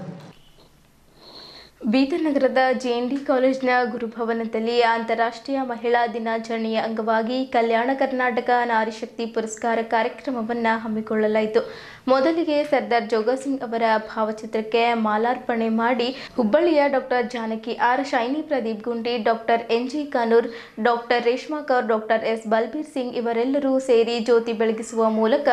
ಬೀದರ್ ನಗರದ ಜೆಎನ್ಡಿ ಕಾಲೇಜಿನ ಗುರುಭವನದಲ್ಲಿ ಅಂತಾರಾಷ್ಟ್ರೀಯ ಮಹಿಳಾ ದಿನಾಚರಣೆಯ ಅಂಗವಾಗಿ ಕಲ್ಯಾಣ ಕರ್ನಾಟಕ ನಾರಿಶಕ್ತಿ ಪುರಸ್ಕಾರ ಕಾರ್ಯಕ್ರಮವನ್ನು ಹಮ್ಮಿಕೊಳ್ಳಲಾಯಿತು. ಮೊದಲಿಗೆ ಸರ್ದಾರ್ ಜೋಗಸಿಂಗ್ ಅವರ ಭಾವಚಿತ್ರಕ್ಕೆ ಮಾಲಾರ್ಪಣೆ ಮಾಡಿ ಹುಬ್ಬಳ್ಳಿಯ doctor Janaki R, Shaini Pradeep Gundi, doctor N G. Kanoor, doctor Reshma Kaur, doctor S. Balbir Singh ಇವರೆಲ್ಲರೂ ಸೇರಿ ಜ್ಯೋತಿ ಬೆಳಗಿಸುವ ಮೂಲಕ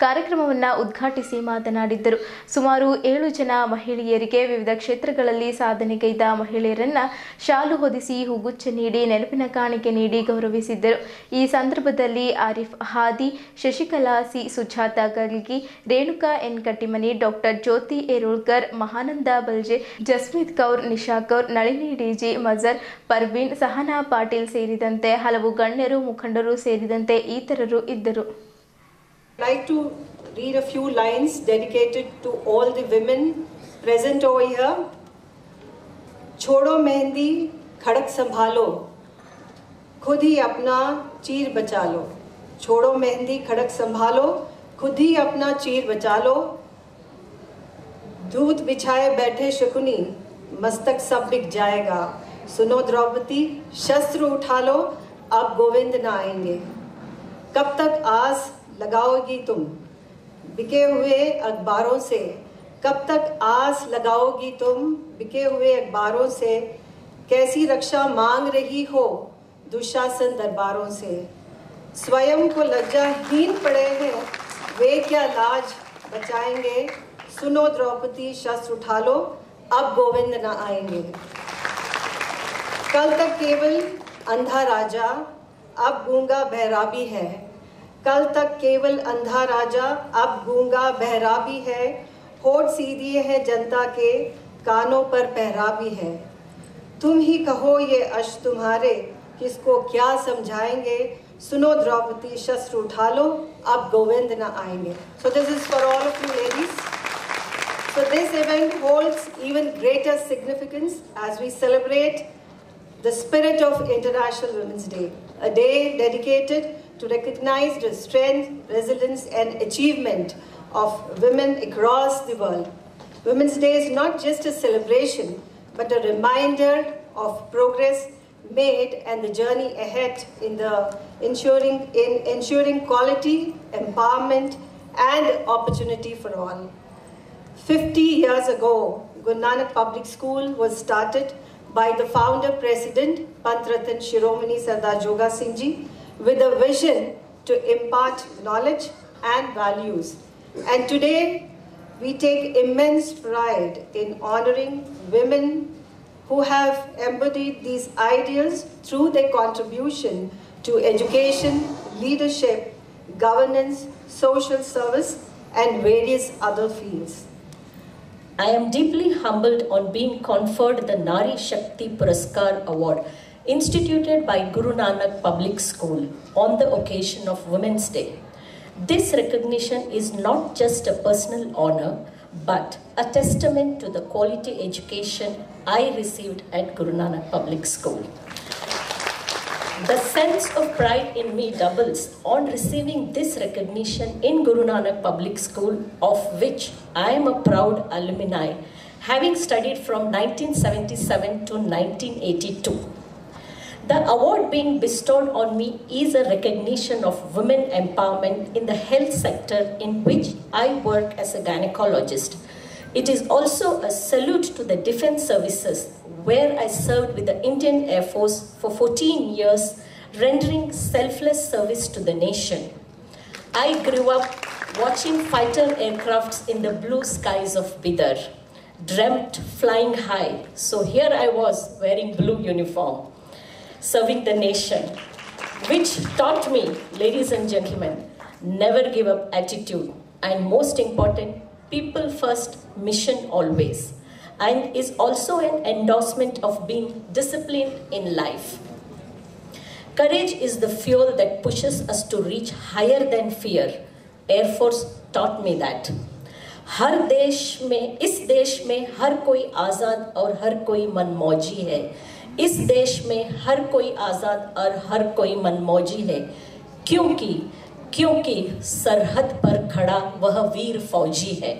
ಕಾರ್ಯಕ್ರಮವನ್ನು ಉದ್ಘಾಟಿಸಿ ಮಾತನಾಡಿದ್ದರು. ಸುಮಾರು 7 ಜನ ಮಹಿಳೆಯರಿಗೆ ವಿವಿಧ ಕ್ಷೇತ್ರಗಳಲ್ಲಿ ಸಾಧನೆಗೈದ ಮಹಿಳೆಯರನ್ನ ಶಾಲು ಹೊದಿಸಿ ಹೂಗುಚ್ಛ ನೀಡಿ ನೆನಪಿನ ಕಾಣಿಕೆ ನೀಡಿ ಗೌರವಿಸಿದ್ದರು. ಈ ಸಂದರ್ಭದಲ್ಲಿ Arif Hadi, Shashikala C, Sujata Galgi, Renuka N Kattimani, doctor Jyoti Erulkar, Mahananda Balje, Jasmit Kaur, Nisha Kaur, Nalini D G, Mazhar, Parveen, Sahana Patil ಸೇರಿದಂತೆ ಹಲವು ಗಣ್ಯರು, ಮುಖಂಡರು ಸೇರಿದಂತೆ ಇತರರು ಇದ್ದರು. I'd like to read a few lines dedicated to all the women present over here. छोड़ो मेहंदी खड़क संभालो, खुद ही अपना चीर बचा लो. छोड़ो मेहंदी खड़क संभालो, खुद ही अपना चीर बचा लो. दूध बिछाए बैठे शकुनी, मस्तक सब बिक जाएगा. सुनो द्रौपदी शस्त्र उठा लो, अब गोविंद न आएंगे. कब तक आस लगाओगी तुम बिके हुए अखबारों से. कब तक आस लगाओगी तुम बिके हुए अखबारों से. कैसी रक्षा मांग रही हो दुशासन दरबारों से. स्वयं को लज्जाहीन पड़े हैं वे क्या लाज बचाएंगे. सुनो द्रौपदी शस्त्र उठा लो, अब गोविंद न आएंगे. कल तक केवल अंधा राजा, अब गूंगा बहरा भी है. कल तक केवल अंधा राजा, अब गूंगा बहरा भी है. होठ सीधिए हैं जनता के, कानों पर पहरा भी है. तुम ही कहो ये अश तुम्हारे, किसको क्या समझाएंगे. सुनो द्रौपदी शस्त्र उठा लो, अब गोविंद न आएंगे. So this is for all of you ladies. So this event holds even greater significance as we celebrate the spirit of International Women's Day, a day dedicated to recognize the strength, resilience and achievement of women across the world. Women's Day is not just a celebration, but a reminder of progress made and the journey ahead in ensuring quality, empowerment, and opportunity for all. 50 years ago, Guru Nanak Public School was started by the founder president Pant Ratan Shiromani Sardar Joga Singh Ji with a vision to impart knowledge and values. And today, we take immense pride in honoring women who have embodied these ideals through their contribution to education, leadership, governance, social service, and various other fields. I am deeply humbled on being conferred the Nari Shakti Puraskar Award, instituted by Guru Nanak Public School on the occasion of Women's Day. This recognition is not just a personal honor, but a testament to the quality education I received at Guru Nanak Public School. The sense of pride in me doubles on receiving this recognition in Guru Nanak Public School, of which I am a proud alumni, having studied from 1977 to 1982. The award being bestowed on me is a recognition of women empowerment in the health sector in which I work as a gynecologist. It is also a salute to the defense services where I served with the Indian Air Force for 14 years, rendering selfless service to the nation. I grew up watching fighter aircrafts in the blue skies of Bidar, dreamt flying high. So here I was wearing blue uniform, serving the nation, which taught me, ladies and gentlemen, never give up attitude, and most important, people first, mission always, and is also an endorsement of being disciplined in life. Courage is the fuel that pushes us to reach higher than fear. Air Force taught me that. हर देश में, इस देश में हर कोई आज़ाद और हर कोई मनमौजी है. इस देश में हर कोई आज़ाद और हर कोई मनमौजी है, क्योंकि सरहद पर खड़ा वह वीर फौजी है.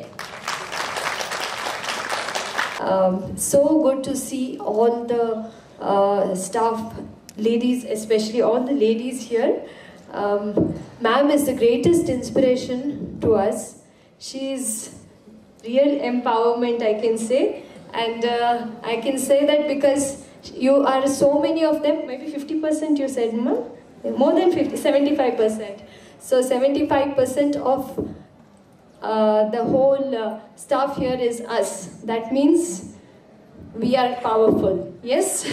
So good to see all the staff, ladies, especially all the ladies here. Ma'am is the greatest inspiration to us. She's real empowerment, I can say. And I can say that because you are so many of them, maybe 50% you said, ma'am? More than 50, 75%. So 75% of the whole staff here is us. That means we are powerful. Yes?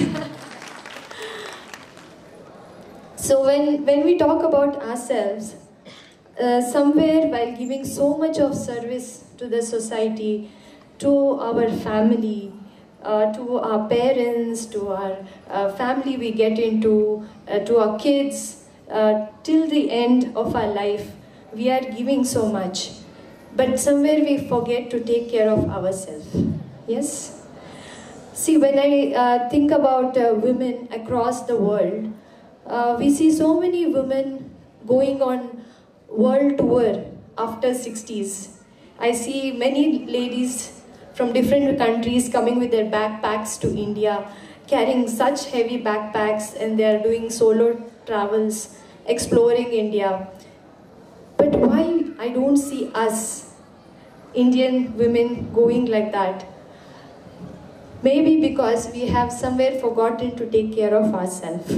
So when we talk about ourselves, somewhere while giving so much of service to the society, to our family, to our parents, to our family we get into, to our kids, till the end of our life, we are giving so much. But somewhere we forget to take care of ourselves. Yes? See, when I think about women across the world, we see so many women going on world tour after 60s. I see many ladies from different countries coming with their backpacks to India, carrying such heavy backpacks, and they are doing solo travels, exploring India. But why I don't see us, Indian women, going like that? Maybe because we have somewhere forgotten to take care of ourselves.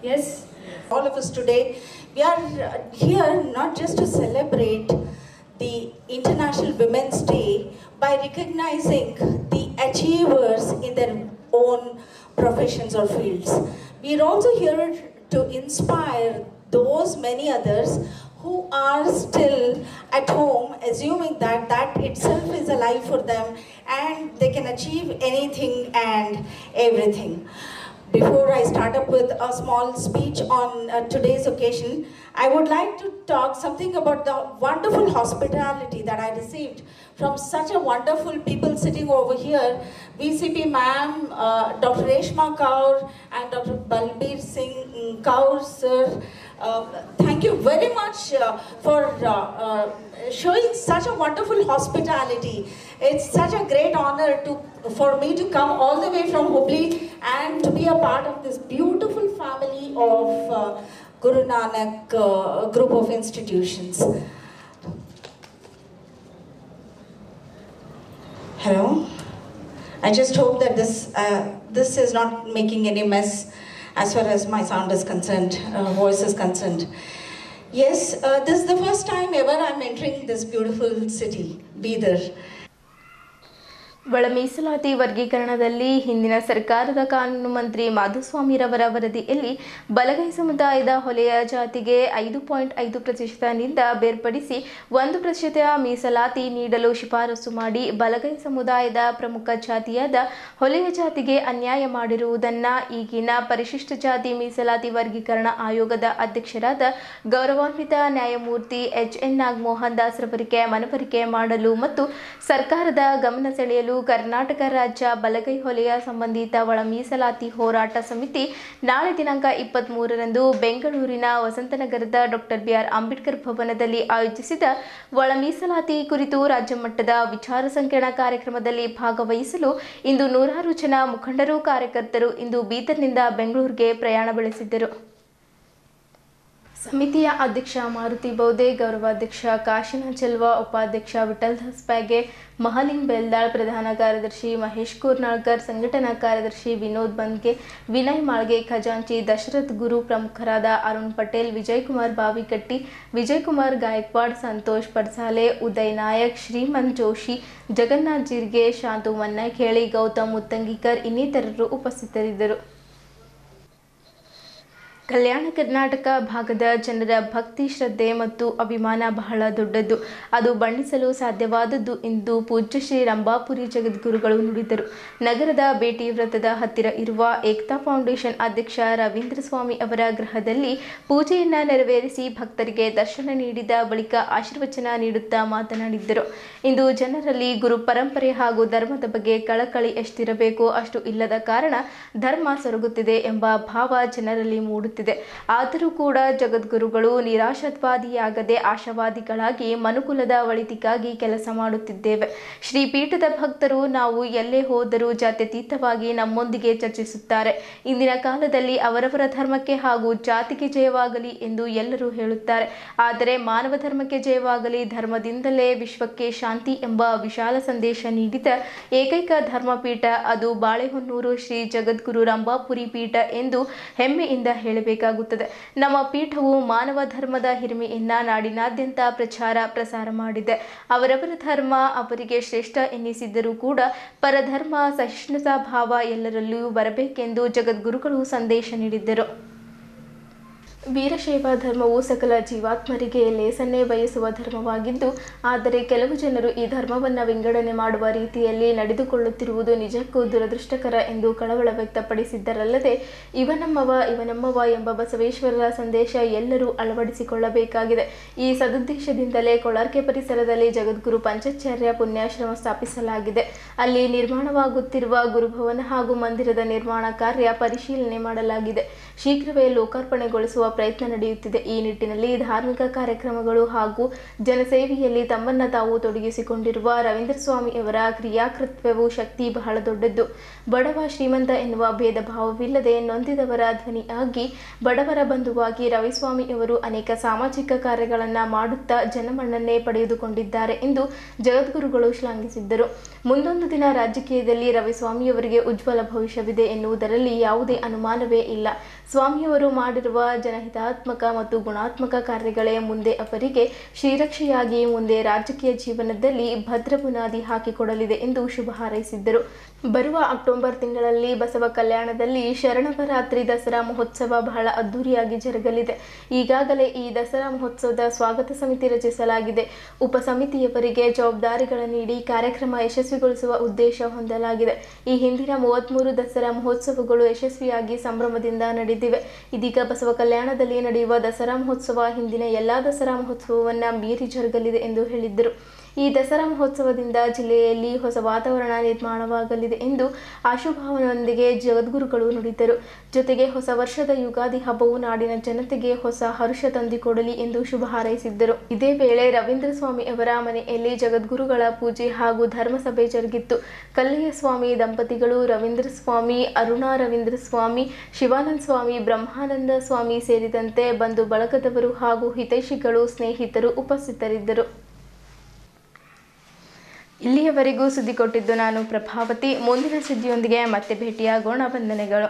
Yes? All of us today, we are here not just to celebrate the International Women's Day by recognizing the achievers in their own professions or fields. We are also here to inspire those many others who are still at home, assuming that that itself is a life for them and they can achieve anything and everything. Before I start up with a small speech on today's occasion, I would like to talk something about the wonderful hospitality that I received from such a wonderful people sitting over here. VCP ma'am, Dr. Reshma Kaur and Dr. Balbir Singh Kaur sir. Thank you very much for showing such a wonderful hospitality. It's such a great honor for me to come all the way from Hubli and to be a part of this beautiful family of Guru Nanak group of institutions. Hello. I just hope that this is not making any mess as far as my sound is concerned, voice is concerned. Yes, this is the first time ever I'm entering this beautiful city, Bidar. ಒಳ ಮೀಸಲಾತಿ ವರ್ಗೀಕರಣದಲ್ಲಿ ಹಿಂದಿನ ಸರ್ಕಾರದ ಕಾನೂನು ಮಂತ್ರಿ ಮಾಧುಸ್ವಾಮಿರವರ ವರದಿಯಲ್ಲಿ ಬಲಗೈ ಸಮುದಾಯದ ಹೊಲೆಯ ಜಾತಿಗೆ 5.5%ನಿಂದ ಬೇರ್ಪಡಿಸಿ 1% ಮೀಸಲಾತಿ ನೀಡಲು ಶಿಫಾರಸು ಮಾಡಿ ಬಲಗೈ ಸಮುದಾಯದ ಪ್ರಮುಖ ಜಾತಿಯಾದ ಹೊಲೆಯ ಜಾತಿಗೆ ಅನ್ಯಾಯ ಮಾಡಿರುವುದನ್ನು ಈಗಿನ ಪರಿಶಿಷ್ಟ ಜಾತಿ ಮೀಸಲಾತಿ ವರ್ಗೀಕರಣ ಆಯೋಗದ ಅಧ್ಯಕ್ಷರಾದ ಗೌರವಾನ್ವಿತ ನ್ಯಾಯಮೂರ್ತಿ ಎಚ್.ಎನ್. ನಾಗಮೋಹನ್ ದಾಸ್ರವರಿಗೆ ಮನವರಿಕೆ ಮಾಡಲು ಮತ್ತು ಸರ್ಕಾರದ ಗಮನ ಸೆಳೆಯಲು ಕರ್ನಾಟಕ ರಾಜ್ಯ ಬಲಗೈ ಹೊಲೆಯ ಸಂಬಂಧಿತ ಒಳ ಮೀಸಲಾತಿ ಹೋರಾಟ ಸಮಿತಿ ನಾಳೆ ದಿನಾಂಕ 23ರಂದು ಬೆಂಗಳೂರಿನ ವಸಂತನಗರದ ಡಾಕ್ಟರ್ ಬಿ.ಆರ್. ಅಂಬೇಡ್ಕರ್ ಭವನದಲ್ಲಿ ಆಯೋಜಿಸಿದ ಒಳ ಮೀಸಲಾತಿ ಕುರಿತು ರಾಜ್ಯ ಮಟ್ಟದ ವಿಚಾರ ಸಂಕಿರಣ ಕಾರ್ಯಕ್ರಮದಲ್ಲಿ ಭಾಗವಹಿಸಲು ಇಂದು 100 ಜನ ಮುಖಂಡರು ಕಾರ್ಯಕರ್ತರು ಇಂದು ಬೀದರ್ನಿಂದ ಬೆಂಗಳೂರಿಗೆ ಪ್ರಯಾಣ ಬೆಳೆಸಿದ್ದರು. ಸಮಿತಿಯ ಅಧ್ಯಕ್ಷ ಮಾರುತಿ ಬೌದೆ, ಗೌರವಾಧ್ಯಕ್ಷ ಕಾಶಿನಾಥ್ ಚೆಲ್ವ, ಉಪಾಧ್ಯಕ್ಷ ವಿಠಲ್ದಾಸ್ ಪ್ಯಾಗೆ, ಮಹಾಲಿಂಗ್ ಬೆಲ್ದಾಳ್, ಪ್ರಧಾನ ಕಾರ್ಯದರ್ಶಿ ಮಹೇಶ್ ಕೂರ್ನಾಳ್ಕರ್, ಸಂಘಟನಾ ಕಾರ್ಯದರ್ಶಿ ವಿನೋದ್ ಬಂದ್ಗೆ, ವಿನಯ್ ಮಾಳ್ಗೆ, ಖಜಾಂಚಿ ದಶರಥ್ ಗುರು, ಪ್ರಮುಖರಾದ ಅರುಣ್ ಪಟೇಲ್, ವಿಜಯಕುಮಾರ್ ಬಾವಿಕಟ್ಟಿ, ವಿಜಯಕುಮಾರ್ ಗಾಯಕ್ವಾಡ್, ಸಂತೋಷ್ ಪಡ್ಸಾಲೆ, ಉದಯ್ ನಾಯಕ್, ಶ್ರೀಮಂತ್ ಜೋಶಿ, ಜಗನ್ನಾಥ್ ಜಿರ್ಗೆ, ಶಾಂತು ಮನ್ನೈಖೇಳಿ, ಗೌತಮ್ ಮುತ್ತಂಗಿಕರ್ ಇನ್ನಿತರರು ಉಪಸ್ಥಿತರಿದ್ದರು. ಕಲ್ಯಾಣ ಕರ್ನಾಟಕ ಭಾಗದ ಜನರ ಭಕ್ತಿ, ಶ್ರದ್ಧೆ ಮತ್ತು ಅಭಿಮಾನ ಬಹಳ ದೊಡ್ಡದ್ದು. ಅದು ಬಣ್ಣಿಸಲು ಸಾಧ್ಯವಾದದ್ದು ಎಂದು ಪೂಜ್ಯ ಶ್ರೀ ರಂಭಾಪುರಿ ಜಗದ್ಗುರುಗಳು ನುಡಿದರು. ನಗರದ ಭೇಟಿ ವೃತ್ತದ ಹತ್ತಿರ ಇರುವ ಏಕ್ತಾ ಫೌಂಡೇಶನ್ ಅಧ್ಯಕ್ಷ ರವೀಂದ್ರ ಸ್ವಾಮಿ ಅವರ ಗೃಹದಲ್ಲಿ ಪೂಜೆಯನ್ನು ನೆರವೇರಿಸಿ ಭಕ್ತರಿಗೆ ದರ್ಶನ ನೀಡಿದ ಬಳಿಕ ಆಶೀರ್ವಚನ ನೀಡುತ್ತಾ ಮಾತನಾಡಿದ್ದರು. ಇಂದು ಜನರಲ್ಲಿ ಗುರು ಪರಂಪರೆ ಹಾಗೂ ಧರ್ಮದ ಬಗ್ಗೆ ಕಳಕಳಿ ಎಷ್ಟಿರಬೇಕೋ ಅಷ್ಟು ಇಲ್ಲದ ಕಾರಣ ಧರ್ಮ ಸೊರಗುತ್ತಿದೆ ಎಂಬ ಭಾವ ಜನರಲ್ಲಿ ಮೂಡುತ್ತಿದೆ. ಆದರೂ ಕೂಡ ಜಗದ್ಗುರುಗಳು ನಿರಾಶಾವಾದಿಯಾಗದೆ ಆಶಾವಾದಿಗಳಾಗಿ ಮನುಕುಲದ ಒಳಿತಿಗಾಗಿ ಕೆಲಸ ಮಾಡುತ್ತಿದ್ದೇವೆ. ಶ್ರೀಪೀಠದ ಭಕ್ತರು ನಾವು ಎಲ್ಲೇ ಹೋದರೂ ಜಾತ್ಯತೀತವಾಗಿ ನಮ್ಮೊಂದಿಗೆ ಚರ್ಚಿಸುತ್ತಾರೆ. ಇಂದಿನ ಕಾಲದಲ್ಲಿ ಅವರವರ ಧರ್ಮಕ್ಕೆ ಹಾಗೂ ಜಾತಿಗೆ ಜಯವಾಗಲಿ ಎಂದು ಎಲ್ಲರೂ ಹೇಳುತ್ತಾರೆ. ಆದರೆ ಮಾನವ ಧರ್ಮಕ್ಕೆ ಜಯವಾಗಲಿ, ಧರ್ಮದಿಂದಲೇ ವಿಶ್ವಕ್ಕೆ ಶಾಂತಿ ಎಂಬ ವಿಶಾಲ ಸಂದೇಶ ನೀಡಿದ ಏಕೈಕ ಧರ್ಮಪೀಠ ಅದು ಬಾಳೆಹೊನ್ನೂರು ಶ್ರೀ ಜಗದ್ಗುರು ರಂಭಾಪುರಿ ಪೀಠ ಎಂದು ಹೆಮ್ಮೆಯಿಂದ ಹೇಳಬೇಕಾಗುತ್ತದೆ. ನಮ್ಮ ಪೀಠವು ಮಾನವ ಧರ್ಮದ ಹಿರಿಮೆಯನ್ನ ನಾಡಿನಾದ್ಯಂತ ಪ್ರಸಾರ ಮಾಡಿದೆ. ಅವರವರ ಧರ್ಮ ಅವರಿಗೆ ಶ್ರೇಷ್ಠ ಎನ್ನಿಸಿದ್ದರೂ ಕೂಡ ಪರಧರ್ಮ, ಸಹಿಷ್ಣುತಾ ಭಾವ ಎಲ್ಲರಲ್ಲೂ ಬರಬೇಕೆಂದು ಜಗದ್ಗುರುಗಳು ಸಂದೇಶ ನೀಡಿದ್ದರು. ವೀರಶೈವ ಧರ್ಮವು ಸಕಲ ಜೀವಾತ್ಮರಿಗೆ ಲೇಸನ್ನೇ ಬಯಸುವ ಧರ್ಮವಾಗಿದ್ದು, ಆದರೆ ಕೆಲವು ಜನರು ಈ ಧರ್ಮವನ್ನು ವಿಂಗಡಣೆ ಮಾಡುವ ರೀತಿಯಲ್ಲಿ ನಡೆದುಕೊಳ್ಳುತ್ತಿರುವುದು ನಿಜಕ್ಕೂ ದುರದೃಷ್ಟಕರ ಎಂದು ಕಳವಳ ವ್ಯಕ್ತಪಡಿಸಿದ್ದರಲ್ಲದೆ, ಇವನಮ್ಮವ ಎಂಬ ಬಸವೇಶ್ವರರ ಸಂದೇಶ ಎಲ್ಲರೂ ಅಳವಡಿಸಿಕೊಳ್ಳಬೇಕಾಗಿದೆ. ಈ ಸದುದ್ದೇಶದಿಂದಲೇ ಕೊಳರ್ಕೆ ಪರಿಸರದಲ್ಲಿ ಜಗದ್ಗುರು ಪಂಚಾಚಾರ್ಯ ಪುಣ್ಯಾಶ್ರಮ ಸ್ಥಾಪಿಸಲಾಗಿದೆ. ಅಲ್ಲಿ ನಿರ್ಮಾಣವಾಗುತ್ತಿರುವ ಗುರುಭವನ ಹಾಗೂ ಮಂದಿರದ ನಿರ್ಮಾಣ ಕಾರ್ಯ ಪರಿಶೀಲನೆ ಮಾಡಲಾಗಿದೆ. ಶೀಘ್ರವೇ ಲೋಕಾರ್ಪಣೆಗೊಳಿಸುವ ಪ್ರಯತ್ನ ನಡೆಯುತ್ತಿದೆ. ಈ ನಿಟ್ಟಿನಲ್ಲಿ ಧಾರ್ಮಿಕ ಕಾರ್ಯಕ್ರಮಗಳು ಹಾಗೂ ಜನಸೇವೆಯಲ್ಲಿ ತಮ್ಮನ್ನು ತಾವು ತೊಡಗಿಸಿಕೊಂಡಿರುವ ರವೀಂದ್ರ ಸ್ವಾಮಿಯವರ ಕ್ರಿಯಾಕೃತ್ಯವು ಶಕ್ತಿ ಬಹಳ ದೊಡ್ಡದ್ದು. ಬಡವ ಶ್ರೀಮಂತ ಎನ್ನುವ ಭೇದ ಭಾವವಿಲ್ಲದೆ ನೊಂದಿದವರ ಧ್ವನಿಯಾಗಿ ಬಡವರ ಬಂಧುವಾಗಿ ರವಿಸ್ವಾಮಿಯವರು ಅನೇಕ ಸಾಮಾಜಿಕ ಕಾರ್ಯಗಳನ್ನು ಮಾಡುತ್ತಾ ಜನಮನ್ನಣೆ ಪಡೆದುಕೊಂಡಿದ್ದಾರೆ ಎಂದು ಜಗದ್ಗುರುಗಳು ಶ್ಲಾಘಿಸಿದ್ದರು. ಮುಂದೊಂದು ದಿನ ರಾಜಕೀಯದಲ್ಲಿ ರವಿಸ್ವಾಮಿಯವರಿಗೆ ಉಜ್ವಲ ಭವಿಷ್ಯವಿದೆ ಎನ್ನುವುದರಲ್ಲಿ ಯಾವುದೇ ಅನುಮಾನವೇ ಇಲ್ಲ. ಸ್ವಾಮಿಯವರು ಮಾಡಿರುವ ಜನಹಿತಾತ್ಮಕ ಮತ್ತು ಗುಣಾತ್ಮಕ ಕಾರ್ಯಗಳೇ ಮುಂದೆ ಅವರಿಗೆ ಶ್ರೀರಕ್ಷೆಯಾಗಿ ಮುಂದೆ ರಾಜಕೀಯ ಜೀವನದಲ್ಲಿ ಭದ್ರ ಬುನಾದಿ ಹಾಕಿಕೊಡಲಿದೆ ಎಂದು ಶುಭ ಹಾರೈಸಿದ್ದರು. ಬರುವ ಅಕ್ಟೋಬರ್ ತಿಂಗಳಲ್ಲಿ ಬಸವ ಕಲ್ಯಾಣದಲ್ಲಿ ಶರಣವರಾತ್ರಿ ದಸರಾ ಮಹೋತ್ಸವ ಬಹಳ ಅದ್ದೂರಿಯಾಗಿ ಜರುಗಲಿದೆ. ಈಗಾಗಲೇ ಈ ದಸರಾ ಮಹೋತ್ಸವದ ಸ್ವಾಗತ ಸಮಿತಿ ರಚಿಸಲಾಗಿದೆ. ಉಪಸಮಿತಿಯವರಿಗೆ ಜವಾಬ್ದಾರಿಗಳನ್ನು ನೀಡಿ ಕಾರ್ಯಕ್ರಮ ಯಶಸ್ವಿಗೊಳಿಸುವ ಉದ್ದೇಶ ಹೊಂದಲಾಗಿದೆ. ಈ ಹಿಂದಿನ 33 ದಸರಾ ಮಹೋತ್ಸವಗಳು ಯಶಸ್ವಿಯಾಗಿ ಸಂಭ್ರಮದಿಂದ ನಡೆದಿವೆ. ಇದೀಗ ಬಸವ ಕಲ್ಯಾಣದಲ್ಲಿ ನಡೆಯುವ ದಸರಾ ಮಹೋತ್ಸವ ಹಿಂದಿನ ಎಲ್ಲಾ ದಸರಾ ಮಹೋತ್ಸವವನ್ನು ಮೀರಿ ಜರುಗಲಿದೆ ಎಂದು ಹೇಳಿದ್ದರು. ಈ ದಸರಾ ಮಹೋತ್ಸವದಿಂದ ಜಿಲ್ಲೆಯಲ್ಲಿ ಹೊಸ ವಾತಾವರಣ ನಿರ್ಮಾಣವಾಗಲಿದೆ ಎಂದು ಆಶುಭಾವನೊಂದಿಗೆ ಜಗದ್ಗುರುಗಳು ನುಡಿದರು. ಜೊತೆಗೆ ಹೊಸ ವರ್ಷದ ಯುಗಾದಿ ಹಬ್ಬವು ನಾಡಿನ ಜನತೆಗೆ ಹೊಸ ಹರ್ಷ ತಂದುಕೊಡಲಿ ಎಂದು ಶುಭ ಹಾರೈಸಿದ್ದರು. ಇದೇ ವೇಳೆ ರವೀಂದ್ರ ಸ್ವಾಮಿ ಅವರ ಮನೆಯಲ್ಲಿ ಜಗದ್ಗುರುಗಳ ಪೂಜೆ ಹಾಗೂ ಧರ್ಮಸಭೆ ಜರುಗಿತ್ತು. ಕಲ್ಲಯ್ಯ ಸ್ವಾಮಿ ದಂಪತಿಗಳು, ರವೀಂದ್ರ ಸ್ವಾಮಿ, ಅರುಣಾ ರವೀಂದ್ರ ಸ್ವಾಮಿ, ಶಿವಾನಂದ ಸ್ವಾಮಿ, ಬ್ರಹ್ಮಾನಂದ ಸ್ವಾಮಿ ಸೇರಿದಂತೆ ಬಂಧು ಬಳಗದವರು ಹಾಗೂ ಹಿತೈಷಿಗಳು, ಸ್ನೇಹಿತರು ಉಪಸ್ಥಿತರಿದ್ದರು. ಇಲ್ಲಿಯವರೆಗೂ ಸುದ್ದಿ ಕೊಟ್ಟಿದ್ದು ನಾನು ಪ್ರಭಾವತಿ. ಮುಂದಿನ ಸುದ್ದಿಯೊಂದಿಗೆ ಮತ್ತೆ ಭೇಟಿಯಾಗೋಣ. ವಂದನೆಗಳು.